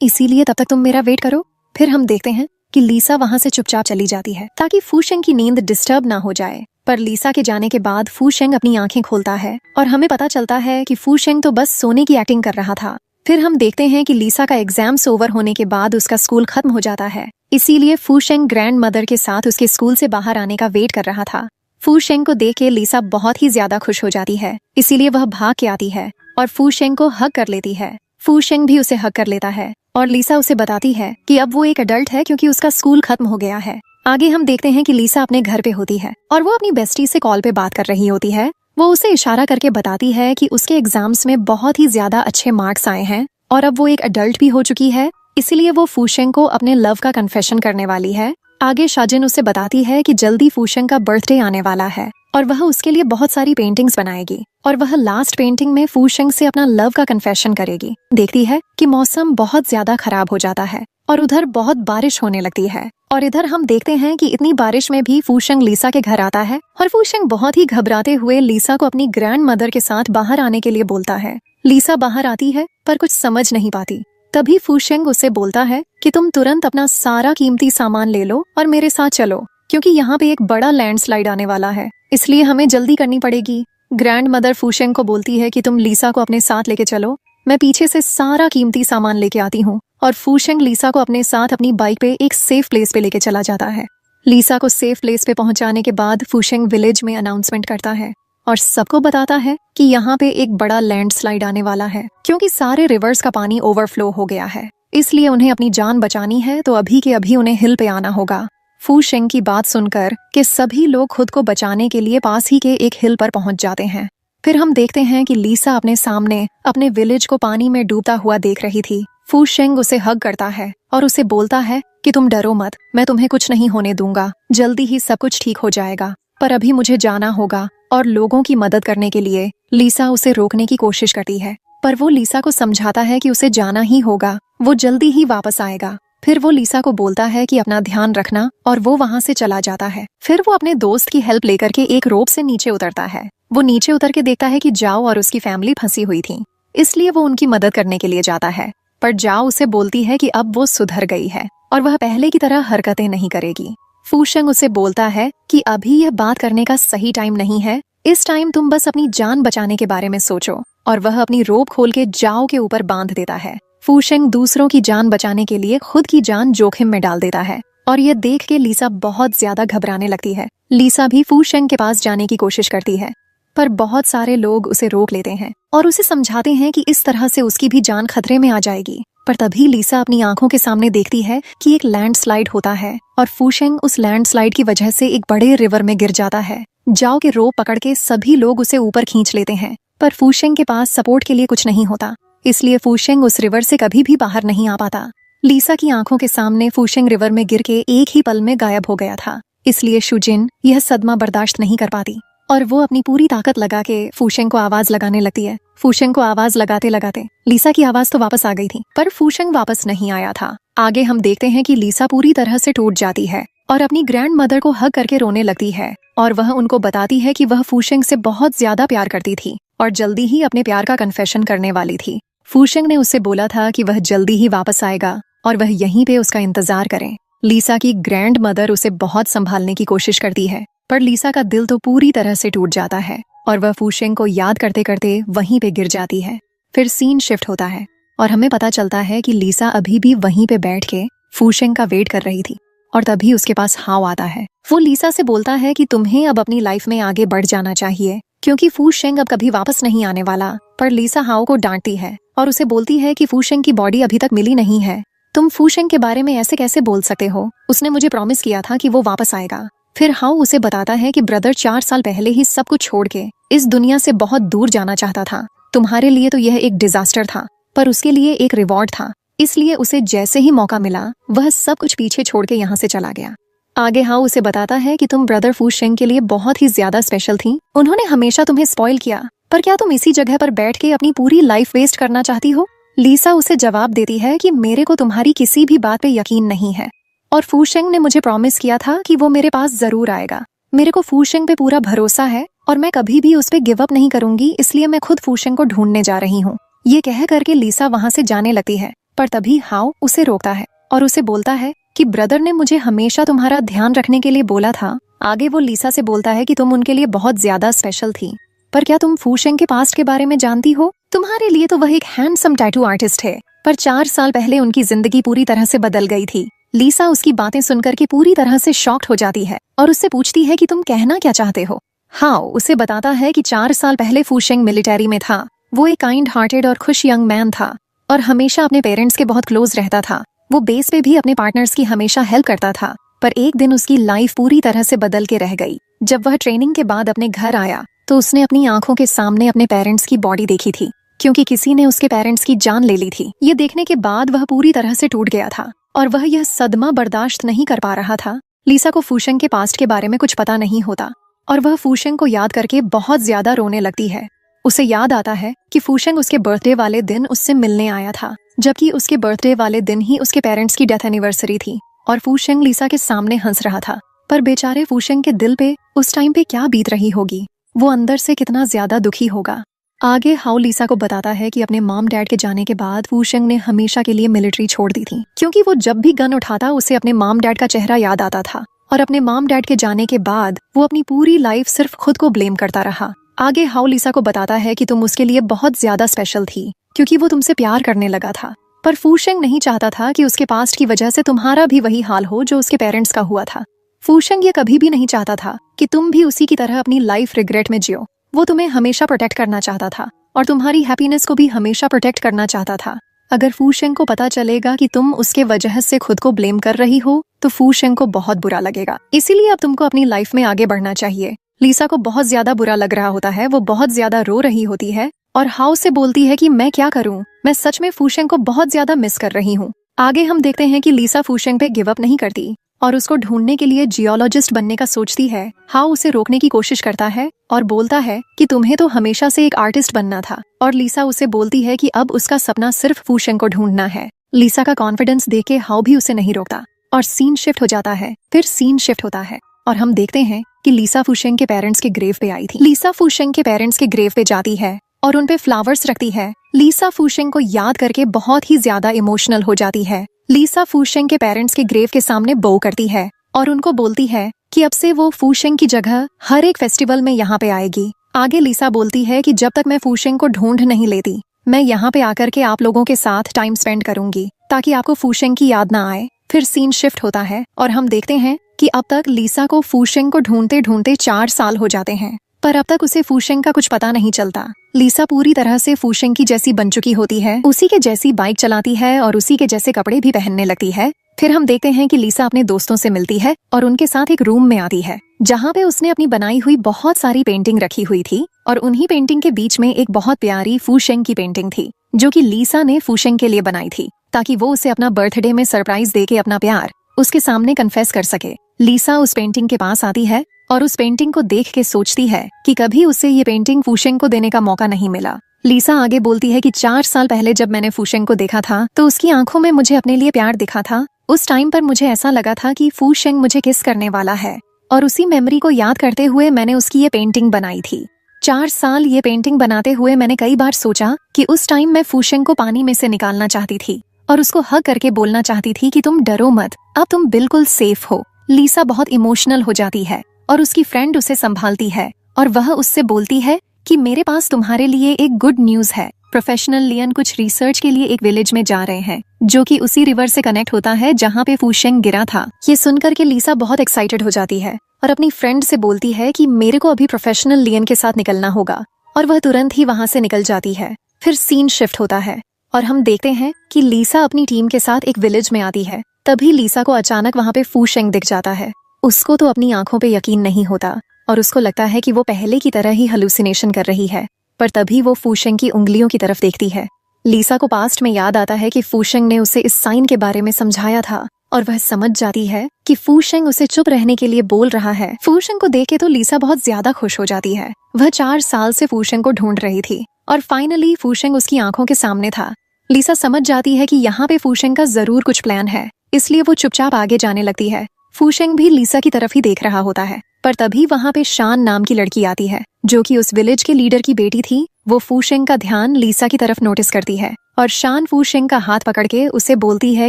A: इसीलिए तब तक तुम मेरा वेट करो। फिर हम देखते हैं कि लीसा वहाँ से चुपचाप चली जाती है ताकि फूशेंग की नींद डिस्टर्ब ना हो जाए। पर लीसा के जाने के बाद फूशेंग अपनी आंखें खोलता है और हमें पता चलता है कि फूशेंग तो बस सोने की एक्टिंग कर रहा था। फिर हम देखते हैं कि लीसा का एग्जाम्स ओवर होने के बाद उसका स्कूल खत्म हो जाता है, इसीलिए फूशेंग ग्रैंड मदर के साथ उसके स्कूल से बाहर आने का वेट कर रहा था। फूशेंग को देख के लीसा बहुत ही ज्यादा खुश हो जाती है, इसीलिए वह भाग के आती है और फूशेंग को हग कर लेती है। फूशेंग भी उसे हग कर लेता है और लीसा उसे बताती है कि अब वो एक अडल्ट है क्योंकि उसका स्कूल खत्म हो गया है। आगे हम देखते हैं कि लीसा अपने घर पे होती है और वो अपनी बेस्टी से कॉल पे बात कर रही होती है। वो उसे इशारा करके बताती है कि उसके एग्जाम्स में बहुत ही ज्यादा अच्छे मार्क्स आए हैं और अब वो एक अडल्ट भी हो चुकी है, इसीलिए वो फूशेंग को अपने लव का कन्फेशन करने वाली है। आगे शाजिन उसे बताती है कि जल्दी फूशेंग का बर्थडे आने वाला है और वह उसके लिए बहुत सारी पेंटिंग्स बनाएगी और वह लास्ट पेंटिंग में फूशेंग से अपना लव का कन्फेशन करेगी। देखती है कि मौसम बहुत ज्यादा खराब हो जाता है और उधर बहुत बारिश होने लगती है और इधर हम देखते हैं कि इतनी बारिश में भी फूशेंग लीसा के घर आता है और फूशेंग बहुत ही घबराते हुए लीसा को अपनी ग्रैंड मदर के साथ बाहर आने के लिए बोलता है। लीसा बाहर आती है पर कुछ समझ नहीं पाती। तभी फूशेंग उसे बोलता है कि तुम तुरंत अपना सारा कीमती सामान ले लो और मेरे साथ चलो, क्योंकि यहाँ पे एक बड़ा लैंडस्लाइड आने वाला है, इसलिए हमें जल्दी करनी पड़ेगी। ग्रैंड मदर फूशेंग को बोलती है कि तुम लीसा को अपने साथ लेके चलो, मैं पीछे से सारा कीमती सामान लेके आती हूँ। और फूशेंग लीसा को अपने साथ अपनी बाइक पे एक सेफ प्लेस पे लेके चला जाता है। लीसा को सेफ प्लेस पे पहुंचाने के बाद फूशेंग विलेज में अनाउंसमेंट करता है और सबको बताता है कि यहाँ पे एक बड़ा लैंडस्लाइड आने वाला है, क्योंकि सारे रिवर्स का पानी ओवरफ्लो हो गया है, इसलिए उन्हें अपनी जान बचानी है तो अभी के अभी उन्हें हिल पे आना होगा। फूशेंग की बात सुनकर कि सभी लोग खुद को बचाने के लिए पास ही के एक हिल पर पहुंच जाते हैं। फिर हम देखते हैं कि लीसा अपने सामने अपने विलेज को पानी में डूबता हुआ देख रही थी। फूशेंग उसे हग करता है और उसे बोलता है कि तुम डरो मत, मैं तुम्हें कुछ नहीं होने दूंगा, जल्दी ही सब कुछ ठीक हो जाएगा, पर अभी मुझे जाना होगा। और लोगों की मदद करने के लिए लीसा उसे रोकने की कोशिश करती है, पर वो लीसा को समझाता है कि उसे जाना ही होगा, वो जल्दी ही वापस आएगा। फिर वो लीसा को बोलता है कि अपना ध्यान रखना और वो वहाँ से चला जाता है। फिर वो अपने दोस्त की हेल्प लेकर के एक रोप से नीचे उतरता है। वो नीचे उतर के देखता है कि जाओ और उसकी फैमिली फंसी हुई थी, इसलिए वो उनकी मदद करने के लिए जाता है, पर जाओ उसे बोलती है कि अब वो सुधर गई है और वह पहले की तरह हरकतें नहीं करेगी। फूशेंग उसे बोलता है कि अभी यह बात करने का सही टाइम नहीं है, इस टाइम तुम बस अपनी जान बचाने के बारे में सोचो, और वह अपनी रोप खोल के जाओ के ऊपर बांध देता है। फूशेंग दूसरों की जान बचाने के लिए खुद की जान जोखिम में डाल देता है और यह देख के लीसा बहुत ज्यादा घबराने लगती है। लीसा भी फूशेंग के पास जाने की कोशिश करती है, पर बहुत सारे लोग उसे रोक लेते हैं और उसे समझाते हैं कि इस तरह से उसकी भी जान खतरे में आ जाएगी। पर तभी लीसा अपनी आंखों के सामने देखती है कि एक लैंडस्लाइड होता है और फूशेंग उस लैंडस्लाइड की वजह से एक बड़े रिवर में गिर जाता है। जाओ के रोप पकड़ के सभी लोग उसे ऊपर खींच लेते हैं, पर फूशेंग के पास सपोर्ट के लिए कुछ नहीं होता, इसलिए फूशेंग उस रिवर से कभी भी बाहर नहीं आ पाता। लीसा की आंखों के सामने फूशेंग रिवर में गिर के एक ही पल में गायब हो गया था, इसलिए शुजिन यह सदमा बर्दाश्त नहीं कर पाती और वो अपनी पूरी ताकत लगा के फूशेंग को आवाज लगाने लगती है। फूशेंग को आवाज लगाते लगाते लीसा की आवाज तो वापस आ गई थी, पर फूशेंग वापस नहीं आया था। आगे हम देखते हैं कि लीसा पूरी तरह से टूट जाती है और अपनी ग्रैंड मदर को हग करके रोने लगती है और वह उनको बताती है कि वह फूशेंग से बहुत ज्यादा प्यार करती थी और जल्दी ही अपने प्यार का कन्फेशन करने वाली थी। फूशेंग ने उससे बोला था कि वह जल्दी ही वापस आएगा और वह यहीं पे उसका इंतजार करें। लीसा की ग्रैंड मदर उसे बहुत संभालने की कोशिश करती है, पर लीसा का दिल तो पूरी तरह से टूट जाता है और वह फूशेंग को याद करते करते वहीं पे गिर जाती है। फिर सीन शिफ्ट होता है और हमें पता चलता है कि लीसा अभी भी वहीं पे बैठ के फूशेंग का वेट कर रही थी और तभी उसके पास हाव आता है। वो लीसा से बोलता है कि तुम्हें अब अपनी लाइफ में आगे बढ़ जाना चाहिए, क्योंकि फूशेंग अब कभी वापस नहीं आने वाला। पर लीसा हाव को डांटती है और उसे बोलती है कि फूशेंग की बॉडी अभी तक मिली नहीं है, तुम फूशेंग के बारे में ऐसे कैसे बोल सकते हो, उसने मुझे प्रॉमिस किया था कि वो वापस आएगा। फिर हाउ उसे बताता है कि ब्रदर 4 साल पहले ही सब कुछ छोड़ के इस दुनिया से बहुत दूर जाना चाहता था। तुम्हारे लिए तो यह एक डिजास्टर था, पर उसके लिए एक रिवॉर्ड था, इसलिए उसे जैसे ही मौका मिला वह सब कुछ पीछे छोड़ के यहाँ से चला गया। आगे हाउ उसे बताता है कि तुम ब्रदर फूशेंग के लिए बहुत ही ज्यादा स्पेशल थी, उन्होंने हमेशा तुम्हें स्पॉइल किया, पर क्या तुम इसी जगह पर बैठ के अपनी पूरी लाइफ वेस्ट करना चाहती हो? लीसा उसे जवाब देती है कि मेरे को तुम्हारी किसी भी बात पे यकीन नहीं है, और फूशेंग ने मुझे प्रॉमिस किया था कि वो मेरे पास जरूर आएगा। मेरे को फूशेंग पे पूरा भरोसा है और मैं कभी भी उस पे गिव अप नहीं करूंगी, इसलिए मैं खुद फूशेंग को ढूंढने जा रही हूँ। ये कह करके लीसा वहाँ से जाने लगती है, पर तभी हाओ उसे रोकता है और उसे बोलता है कि ब्रदर ने मुझे हमेशा तुम्हारा ध्यान रखने के लिए बोला था। आगे वो लीसा से बोलता है कि तुम उनके लिए बहुत ज्यादा स्पेशल थी, पर क्या तुम फूशेंग के पास्ट के बारे में जानती हो? तुम्हारे लिए तो वह एक हैंडसम टैटू आर्टिस्ट है, पर 4 साल पहले उनकी जिंदगी पूरी तरह से बदल गई थी। लीसा उसकी बातें सुनकर के पूरी तरह से शॉक्ड हो जाती है और उससे पूछती है कि तुम कहना क्या चाहते हो? हाओ उसे बताता है कि 4 साल पहले फूशेंग मिलिट्री में था। वो एक काइंड हार्टेड और खुश यंग मैन था और हमेशा अपने पेरेंट्स के बहुत क्लोज रहता था। वो बेस पे भी अपने पार्टनर्स की हमेशा हेल्प करता था, पर एक दिन उसकी लाइफ पूरी तरह से बदल के रह गई। जब वह ट्रेनिंग के बाद अपने घर आया तो उसने अपनी आंखों के सामने अपने पेरेंट्स की बॉडी देखी थी, क्योंकि किसी ने उसके पेरेंट्स की जान ले ली थी। ये देखने के बाद वह पूरी तरह से टूट गया था और वह यह सदमा बर्दाश्त नहीं कर पा रहा था। लीसा को फूशेंग के पास्ट के बारे में कुछ पता नहीं होता और वह फूशेंग को याद करके बहुत ज्यादा रोने लगती है। उसे याद आता है कि फूशेंग उसके बर्थडे वाले दिन उससे मिलने आया था, जबकि उसके बर्थडे वाले दिन ही उसके पेरेंट्स की डेथ एनिवर्सरी थी और फूशेंग लीसा के सामने हंस रहा था। पर बेचारे फूशेंग के दिल पे उस टाइम पे क्या बीत रही होगी, वो अंदर से कितना ज्यादा दुखी होगा। आगे हाओ लीसा को बताता है कि अपने मॉम डैड के जाने के बाद फूशेंग ने हमेशा के लिए मिलिट्री छोड़ दी थी, क्योंकि वो जब भी गन उठाता उसे अपने मॉम डैड का चेहरा याद आता था और अपने मॉम डैड के जाने के बाद वो अपनी पूरी लाइफ सिर्फ खुद को ब्लेम करता रहा। आगे हाओ लीसा को बताता है कि तुम उसके लिए बहुत ज्यादा स्पेशल थी, क्योंकि वो तुमसे प्यार करने लगा था, पर फूशेंग नहीं चाहता था कि उसके पास्ट की वजह से तुम्हारा भी वही हाल हो जो उसके पेरेंट्स का हुआ था। फूशेंग ये कभी भी नहीं चाहता था कि तुम भी उसी की तरह अपनी लाइफ रिग्रेट में जियो। वो तुम्हें हमेशा प्रोटेक्ट करना चाहता था और तुम्हारी हैप्पीनेस को भी हमेशा प्रोटेक्ट करना चाहता था। अगर फूशेंग को पता चलेगा कि तुम उसके वजह से खुद को ब्लेम कर रही हो तो फूशेंग को बहुत बुरा लगेगा। इसीलिए अब तुमको अपनी लाइफ में आगे बढ़ना चाहिए। लीसा को बहुत ज्यादा बुरा लग रहा होता है, वो बहुत ज्यादा रो रही होती है और हाओ से बोलती है कि मैं क्या करूं, मैं सच में फूशेंग को बहुत ज्यादा मिस कर रही हूँ। आगे हम देखते हैं कि लीसा फूशेंग पे गिव अप नहीं करती और उसको ढूंढने के लिए जियोलॉजिस्ट बनने का सोचती है। हाओ उसे रोकने की कोशिश करता है और बोलता है कि तुम्हें तो हमेशा से एक आर्टिस्ट बनना था, और लीसा उसे बोलती है कि अब उसका सपना सिर्फ फूशेंग को ढूंढना है। लीसा का कॉन्फिडेंस देख के हाओ भी उसे नहीं रोकता और सीन शिफ्ट हो जाता है। फिर सीन शिफ्ट होता है और हम देखते हैं कि लीसा फूशेंग के पेरेंट्स के ग्रेव पे आई थी। लीसा फूशेंग के पेरेंट्स के ग्रेव पे जाती है और उन पे फ्लावर्स रखती है। लीसा फूशेंग को याद करके बहुत ही ज्यादा इमोशनल हो जाती है। लीसा फूशेंग के पेरेंट्स के ग्रेव के सामने बो करती है और उनको बोलती है कि अब से वो फूशेंग की जगह हर एक फेस्टिवल में यहाँ पे आएगी। आगे लीसा बोलती है कि जब तक मैं फूशेंग को ढूंढ नहीं लेती, मैं यहाँ पे आकर के आप लोगों के साथ टाइम स्पेंड करूंगी ताकि आपको फूशेंग की याद ना आए। फिर सीन शिफ्ट होता है और हम देखते हैं कि अब तक लीसा को फूशेंग को ढूंढते ढूंढते 4 साल हो जाते हैं, पर अब तक उसे फूशेंग का कुछ पता नहीं चलता। लीसा पूरी तरह से फूशेंग की जैसी बन चुकी होती है, उसी के जैसी बाइक चलाती है और उसी के जैसे कपड़े भी पहनने लगती है। फिर हम देखते हैं कि लीसा अपने दोस्तों से मिलती है और उनके साथ एक रूम में आती है जहाँ पे उसने अपनी बनाई हुई बहुत सारी पेंटिंग रखी हुई थी और उन्हीं पेंटिंग के बीच में एक बहुत प्यारी फूशेंग की पेंटिंग थी जो कि लीसा ने फूशेंग के लिए बनाई थी ताकि वो उसे अपना बर्थडे में सरप्राइज दे के अपना प्यार उसके सामने कन्फेस कर सके। लीसा उस पेंटिंग के पास आती है और उस पेंटिंग को देख के सोचती है कि कभी उसे ये पेंटिंग फूशेंग को देने का मौका नहीं मिला। लीसा आगे बोलती है कि 4 साल पहले जब मैंने फूशेंग को देखा था तो उसकी आंखों में मुझे अपने लिए प्यार दिखा था। उस टाइम पर मुझे ऐसा लगा था कि फूशेंग मुझे किस करने वाला है और उसी मेमोरी को याद करते हुए मैंने उसकी ये पेंटिंग बनाई थी। 4 साल ये पेंटिंग बनाते हुए मैंने कई बार सोचा कि उस टाइम मैं फूशेंग को पानी में से निकालना चाहती थी और उसको हग करके बोलना चाहती थी कि तुम डरो मत, अब तुम बिल्कुल सेफ हो। लीसा बहुत इमोशनल हो जाती है और उसकी फ्रेंड उसे संभालती है और वह उससे बोलती है कि मेरे पास तुम्हारे लिए एक गुड न्यूज है। प्रोफेशनल लियन कुछ रिसर्च के लिए एक विलेज में जा रहे हैं जो कि उसी रिवर से कनेक्ट होता है जहाँ पे फूशेंग गिरा था। ये सुनकर के लीसा बहुत एक्साइटेड हो जाती है और अपनी फ्रेंड से बोलती है कि मेरे को अभी प्रोफेशनल लियन के साथ निकलना होगा और वह तुरंत ही वहाँ से निकल जाती है। फिर सीन शिफ्ट होता है और हम देखते हैं कि लीसा अपनी टीम के साथ एक विलेज में आती है। तभी लीसा को अचानक वहाँ पे फूशेंग दिख जाता है। उसको तो अपनी आंखों पे यकीन नहीं होता और उसको लगता है कि वो पहले की तरह ही हेलुसिनेशन कर रही है, पर तभी वो फूशेंग की उंगलियों की तरफ देखती है। लीसा को पास्ट में याद आता है कि फूशेंग ने उसे इस साइन के बारे में समझाया था और वह समझ जाती है कि फूशेंग उसे चुप रहने के लिए बोल रहा है। फूशेंग को देख के तो लीसा बहुत ज्यादा खुश हो जाती है। वह 4 साल से फूशेंग को ढूंढ रही थी और फाइनली फूशेंग उसकी आंखों के सामने था। लीसा समझ जाती है कि यहाँ पे फूशेंग का जरूर कुछ प्लान है इसलिए वो चुपचाप आगे जाने लगती है। फूशेंग भी लीसा की तरफ ही देख रहा होता है, पर तभी वहाँ पे शान नाम की लड़की आती है, जो कि उस विलेज के लीडर की बेटी थी। वो फूशेंग का ध्यान लीसा की तरफ नोटिस करती है और शान फूशेंग का हाथ पकड़ के उसे बोलती है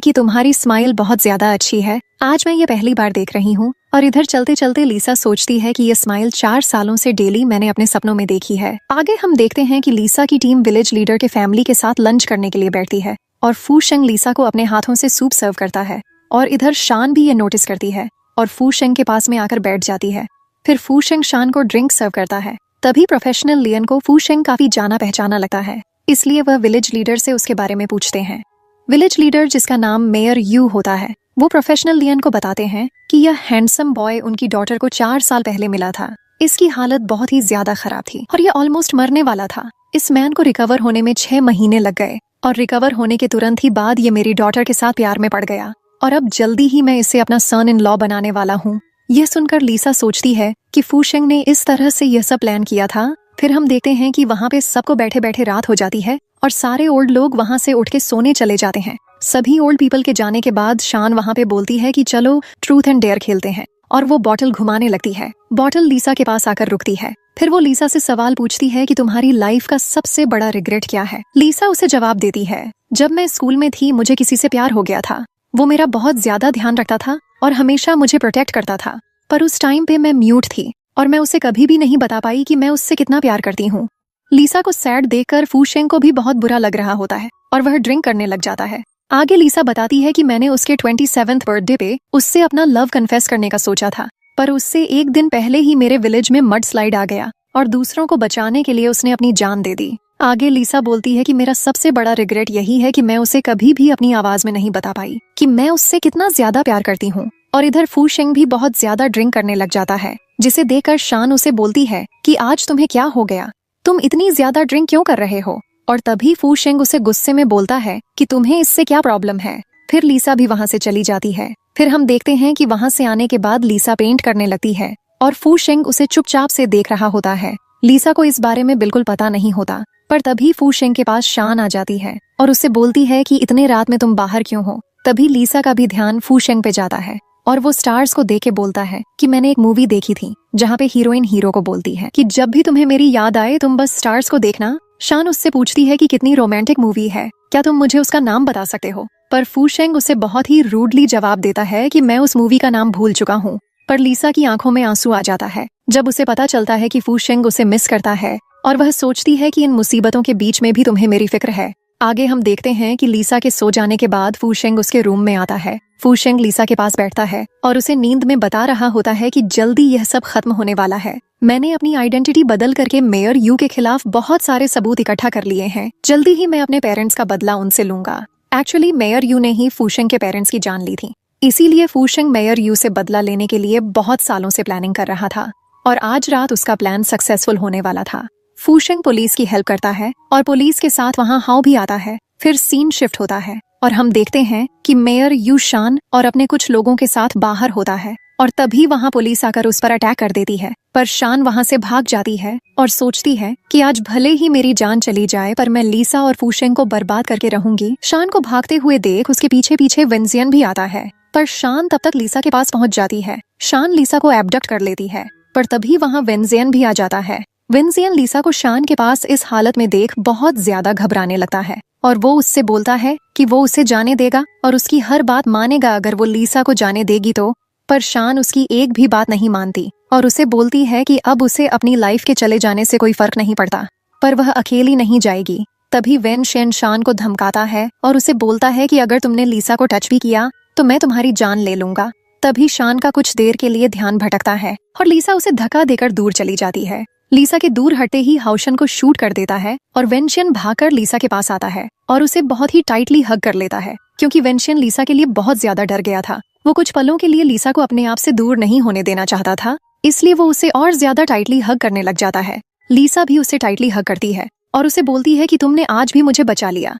A: कि तुम्हारी स्माइल बहुत ज्यादा अच्छी है, आज मैं ये पहली बार देख रही हूँ। और इधर चलते चलते लीसा सोचती है कि ये स्माइल 4 सालों से डेली मैंने अपने सपनों में देखी है। आगे हम देखते हैं कि लीसा की टीम विलेज लीडर के फैमिली के साथ लंच करने के लिए बैठती है और फूशेंग लीसा को अपने हाथों से सूप सर्व करता है। और इधर शान भी ये नोटिस करती है और फूशेंग के पास में आकर बैठ जाती है। फिर फूशेंग शान को ड्रिंक सर्व करता है। तभी प्रोफेशनल लियन को फूशेंग काफी जाना पहचाना लगता है, इसलिए वह विलेज लीडर से उसके बारे में पूछते हैं। विलेज लीडर, जिसका नाम मेयर यू होता है, वो प्रोफेशनल लियन को बताते हैं कि यह हैंडसम बॉय उनकी डॉटर को 4 साल पहले मिला था। इसकी हालत बहुत ही ज्यादा खराब थी और ये ऑलमोस्ट मरने वाला था। इस मैन को रिकवर होने में 6 महीने लग गए और रिकवर होने के तुरंत ही बाद ये मेरी डॉटर के साथ प्यार में पड़ गया और अब जल्दी ही मैं इसे अपना सन इन लॉ बनाने वाला हूँ। यह सुनकर लीसा सोचती है कि फूशेंग ने इस तरह से यह सब प्लान किया था। फिर हम देखते हैं कि वहाँ पे सबको बैठे बैठे रात हो जाती है और सारे ओल्ड लोग वहाँ से उठ के सोने चले जाते हैं। सभी ओल्ड पीपल के जाने के बाद शान वहाँ पे बोलती है कि चलो ट्रूथ एंड डेयर खेलते हैं, और वो बॉटल घुमाने लगती है। बॉटल लीसा के पास आकर रुकती है। फिर वो लीसा से सवाल पूछती है कि तुम्हारी लाइफ का सबसे बड़ा रिग्रेट क्या है। लीसा उसे जवाब देती है, जब मैं स्कूल में थी मुझे किसी से प्यार हो गया था। वो मेरा बहुत ज्यादा ध्यान रखता था और हमेशा मुझे प्रोटेक्ट करता था, पर उस टाइम पे मैं म्यूट थी और मैं उसे कभी भी नहीं बता पाई कि मैं उससे कितना प्यार करती हूँ। लीसा को सैड देखकर फूशेंग को भी बहुत बुरा लग रहा होता है और वह ड्रिंक करने लग जाता है। आगे लीसा बताती है कि मैंने उसके 27th बर्थडे पे उससे अपना लव कन्फेस करने का सोचा था, पर उससे एक दिन पहले ही मेरे विलेज में मड स्लाइड आ गया और दूसरों को बचाने के लिए उसने अपनी जान दे दी। आगे लीसा बोलती है कि मेरा सबसे बड़ा रिग्रेट यही है कि मैं उसे कभी भी अपनी आवाज में नहीं बता पाई कि मैं उससे कितना ज्यादा प्यार करती हूँ। और इधर फूशेंग भी बहुत ज्यादा ड्रिंक करने लग जाता है, जिसे देखकर शान उसे बोलती है कि आज तुम्हें क्या हो गया, तुम इतनी ज्यादा ड्रिंक क्यों कर रहे हो। और तभी फूशेंग उसे गुस्से में बोलता है कि तुम्हें इससे क्या प्रॉब्लम है। फिर लीसा भी वहाँ से चली जाती है। फिर हम देखते हैं कि वहाँ से आने के बाद लीसा पेंट करने लगती है और फूशेंग उसे चुपचाप से देख रहा होता है। लीसा को इस बारे में बिल्कुल पता नहीं होता, पर तभी फूशेंग के पास शान आ जाती है और उससे बोलती है कि इतने रात में तुम बाहर क्यों हो। तभी लीसा का भी ध्यान फूशेंग पे जाता है और वो स्टार्स को देख के बोलता है कि मैंने एक मूवी देखी थी जहाँ पे हीरोइन हीरो को बोलती है कि जब भी तुम्हें मेरी याद आए तुम बस स्टार्स को देखना। शान उससे पूछती है कि कितनी रोमांटिक मूवी है, क्या तुम मुझे उसका नाम बता सकते हो। पर फूशेंग उसे बहुत ही रूडली जवाब देता है कि मैं उस मूवी का नाम भूल चुका हूँ। पर लीसा की आंखों में आंसू आ जाता है जब उसे पता चलता है कि फूशेंग उसे मिस करता है और वह सोचती है कि इन मुसीबतों के बीच में भी तुम्हें मेरी फिक्र है। आगे हम देखते हैं कि लीसा के सो जाने के बाद फूशेंग उसके रूम में आता है। फूशेंग लीसा के पास बैठता है और उसे नींद में बता रहा होता है कि जल्दी यह सब खत्म होने वाला है। मैंने अपनी आइडेंटिटी बदल करके मेयर यू के खिलाफ बहुत सारे सबूत इकट्ठा कर लिए हैं। जल्दी ही मैं अपने पेरेंट्स का बदला उनसे लूंगा। एक्चुअली मेयर यू ने ही फूशेंग के पेरेंट्स की जान ली थी, इसीलिए फूशेंग मेयर यू से बदला लेने के लिए बहुत सालों से प्लानिंग कर रहा था और आज रात उसका प्लान सक्सेसफुल होने वाला था। फूशेंग पुलिस की हेल्प करता है और पुलिस के साथ वहाँ हाउ भी आता है। फिर सीन शिफ्ट होता है और हम देखते हैं कि मेयर यू शान और अपने कुछ लोगों के साथ बाहर होता है और तभी वहाँ पुलिस आकर उस पर अटैक कर देती है। पर शान वहाँ से भाग जाती है और सोचती है कि आज भले ही मेरी जान चली जाए पर मैं लीसा और फूशेंग को बर्बाद करके रहूंगी। शान को भागते हुए देख उसके पीछे पीछे वेंजियन भी आता है, पर शान तब तक लीसा के पास पहुंच जाती है। शान लीसा को एब्डक्ट कर लेती है, पर तभी वहाँ वेंजियन भी आ जाता है। वेंजियन लीसा को शान के पास इस हालत में देख बहुत ज्यादा घबराने लगता है और वो उससे बोलता है कि वो उसे जाने देगा और उसकी हर बात मानेगा अगर वो लीसा को जाने देगी तो। पर शान उसकी एक भी बात नहीं मानती और उसे बोलती है कि अब उसे अपनी लाइफ के चले जाने से कोई फर्क नहीं पड़ता, पर वह अकेली नहीं जाएगी। तभी वेनशेन शान को धमकाता है और उसे बोलता है कि अगर तुमने लीसा को टच भी किया तो मैं तुम्हारी जान ले लूंगा। तभी शान का कुछ देर के लिए ध्यान भटकता है और लीसा उसे धक्का देकर दूर चली जाती है। लीसा के दूर हटते ही हाउशन को शूट कर देता है और वेनशियन भागकर लीसा के पास आता है और उसे बहुत ही टाइटली हग कर लेता है, क्योंकि वेनशियन लीसा के लिए बहुत ज्यादा डर गया था। वो कुछ पलों के लिए लीसा को अपने आप से दूर नहीं होने देना चाहता था, इसलिए वो उसे और ज्यादा टाइटली हग करने लग जाता है। लीसा भी उसे टाइटली हग करती है और उसे बोलती है कि तुमने आज भी मुझे बचा लिया।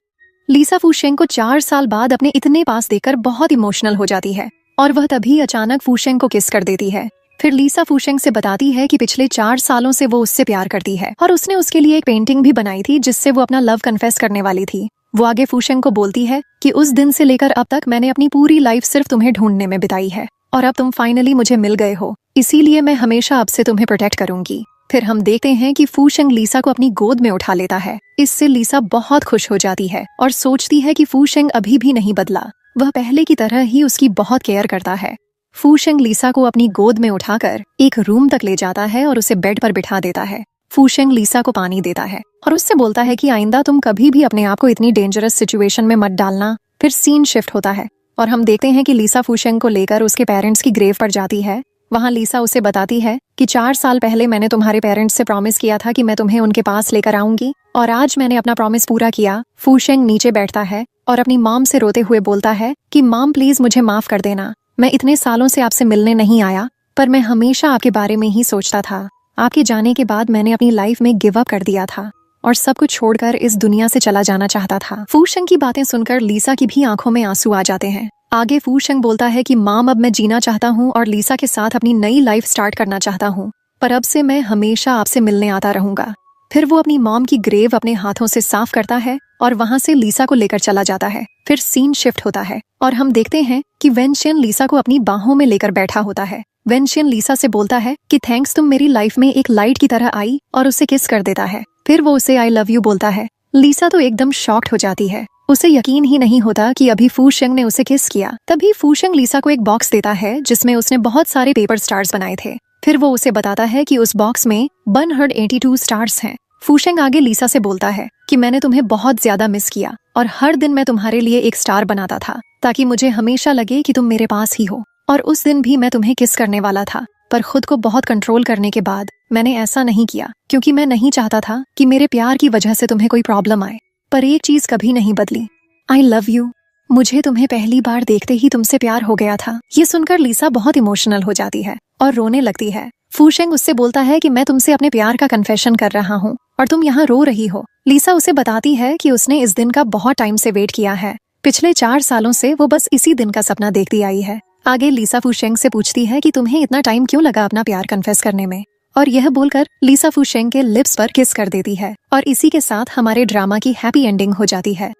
A: लीसा फूशेंग को 4 साल बाद अपने इतने पास देखकर बहुत इमोशनल हो जाती है और वह तभी अचानक फूशेंग को किस कर देती है। फिर लीसा फूशेंग से बताती है कि पिछले 4 सालों से वो उससे प्यार करती है और उसने उसके लिए एक पेंटिंग भी बनाई थी जिससे वो अपना लव कन्फेस करने वाली थी। वो आगे फूशेंग को बोलती है कि उस दिन से लेकर अब तक मैंने अपनी पूरी लाइफ सिर्फ तुम्हें ढूंढने में बिताई है और अब तुम फाइनली मुझे मिल गए हो, इसीलिए मैं हमेशा अब से तुम्हें प्रोटेक्ट करूंगी। फिर हम देखते हैं कि फूशेंग लीसा को अपनी गोद में उठा लेता है। इससे लीसा बहुत खुश हो जाती है और सोचती है कि फूशेंग अभी भी नहीं बदला, वह पहले की तरह ही उसकी बहुत केयर करता है। फूशेंग लीसा को अपनी गोद में उठाकर एक रूम तक ले जाता है और उसे बेड पर बिठा देता है। फूशेंग लीसा को पानी देता है और उससे बोलता है कि आइंदा तुम कभी भी अपने आप को इतनी डेंजरस सिचुएशन में मत डालना। फिर सीन शिफ्ट होता है और हम देखते हैं कि लीसा फूशेंग को लेकर उसके पेरेंट्स की ग्रेव पर जाती है। वहाँ लीसा उसे बताती है कि 4 साल पहले मैंने तुम्हारे पेरेंट्स से प्रॉमिस किया था कि मैं तुम्हें उनके पास लेकर आऊंगी और आज मैंने अपना प्रॉमिस पूरा किया। फूशेंग नीचे बैठता है और अपनी मॉम से रोते हुए बोलता है कि मॉम प्लीज मुझे माफ कर देना, मैं इतने सालों से आपसे मिलने नहीं आया, पर मैं हमेशा आपके बारे में ही सोचता था। आपके जाने के बाद मैंने अपनी लाइफ में गिव अप कर दिया था और सब कुछ छोड़कर इस दुनिया से चला जाना चाहता था। फूशेंग की बातें सुनकर लीसा की भी आंखों में आंसू आ जाते हैं। आगे फूशेंग बोलता है कि मॉम अब मैं जीना चाहता हूँ और लीसा के साथ अपनी नई लाइफ स्टार्ट करना चाहता हूँ, पर अब से मैं हमेशा आपसे मिलने आता रहूंगा। फिर वो अपनी मॉम की ग्रेव अपने हाथों से साफ करता है और वहाँ से लीसा को लेकर चला जाता है। फिर सीन शिफ्ट होता है और हम देखते हैं कि वेनशियन लीसा को अपनी बाहों में लेकर बैठा होता है। वेनशियन लीसा से बोलता है कि थैंक्स, तुम मेरी लाइफ में एक लाइट की तरह आई, और उसे किस कर देता है। फिर वो उसे आई लव यू बोलता है। लीसा तो एकदम शॉक्ड हो जाती है, उसे यकीन ही नहीं होता कि अभी फूशेंग ने उसे किस किया। तभी फूशेंग लीसा को एक बॉक्स देता है जिसमें उसने बहुत सारे पेपर स्टार्स बनाए थे। फिर वो उसे बताता है कि उस बॉक्स में 182 स्टार्स हैं। फूशेंग आगे लीसा से बोलता है कि मैंने तुम्हें बहुत ज्यादा मिस किया और हर दिन मैं तुम्हारे लिए एक स्टार बनाता था ताकि मुझे हमेशा लगे कि तुम मेरे पास ही हो। और उस दिन भी मैं तुम्हें किस करने वाला था, पर खुद को बहुत कंट्रोल करने के बाद मैंने ऐसा नहीं किया क्योंकि मैं नहीं चाहता था कि मेरे प्यार की वजह से तुम्हें कोई प्रॉब्लम आए। पर एक चीज कभी नहीं बदली, आई लव यू। मुझे तुम्हें पहली बार देखते ही तुमसे प्यार हो गया था। ये सुनकर लीसा बहुत इमोशनल हो जाती है और रोने लगती है। फूशेंग उससे बोलता है कि मैं तुमसे अपने प्यार का कन्फेशन कर रहा हूँ और तुम यहाँ रो रही हो। लीसा उसे बताती है कि उसने इस दिन का बहुत टाइम से वेट किया है, पिछले 4 सालों से वो बस इसी दिन का सपना देखती आई है। आगे लीसा फूशेंग से पूछती है कि तुम्हें इतना टाइम क्यों लगा अपना प्यार कन्फेस करने में, और यह बोलकर लीसा फूशेंग के लिप्स पर किस कर देती है और इसी के साथ हमारे ड्रामा की हैप्पी एंडिंग हो जाती है।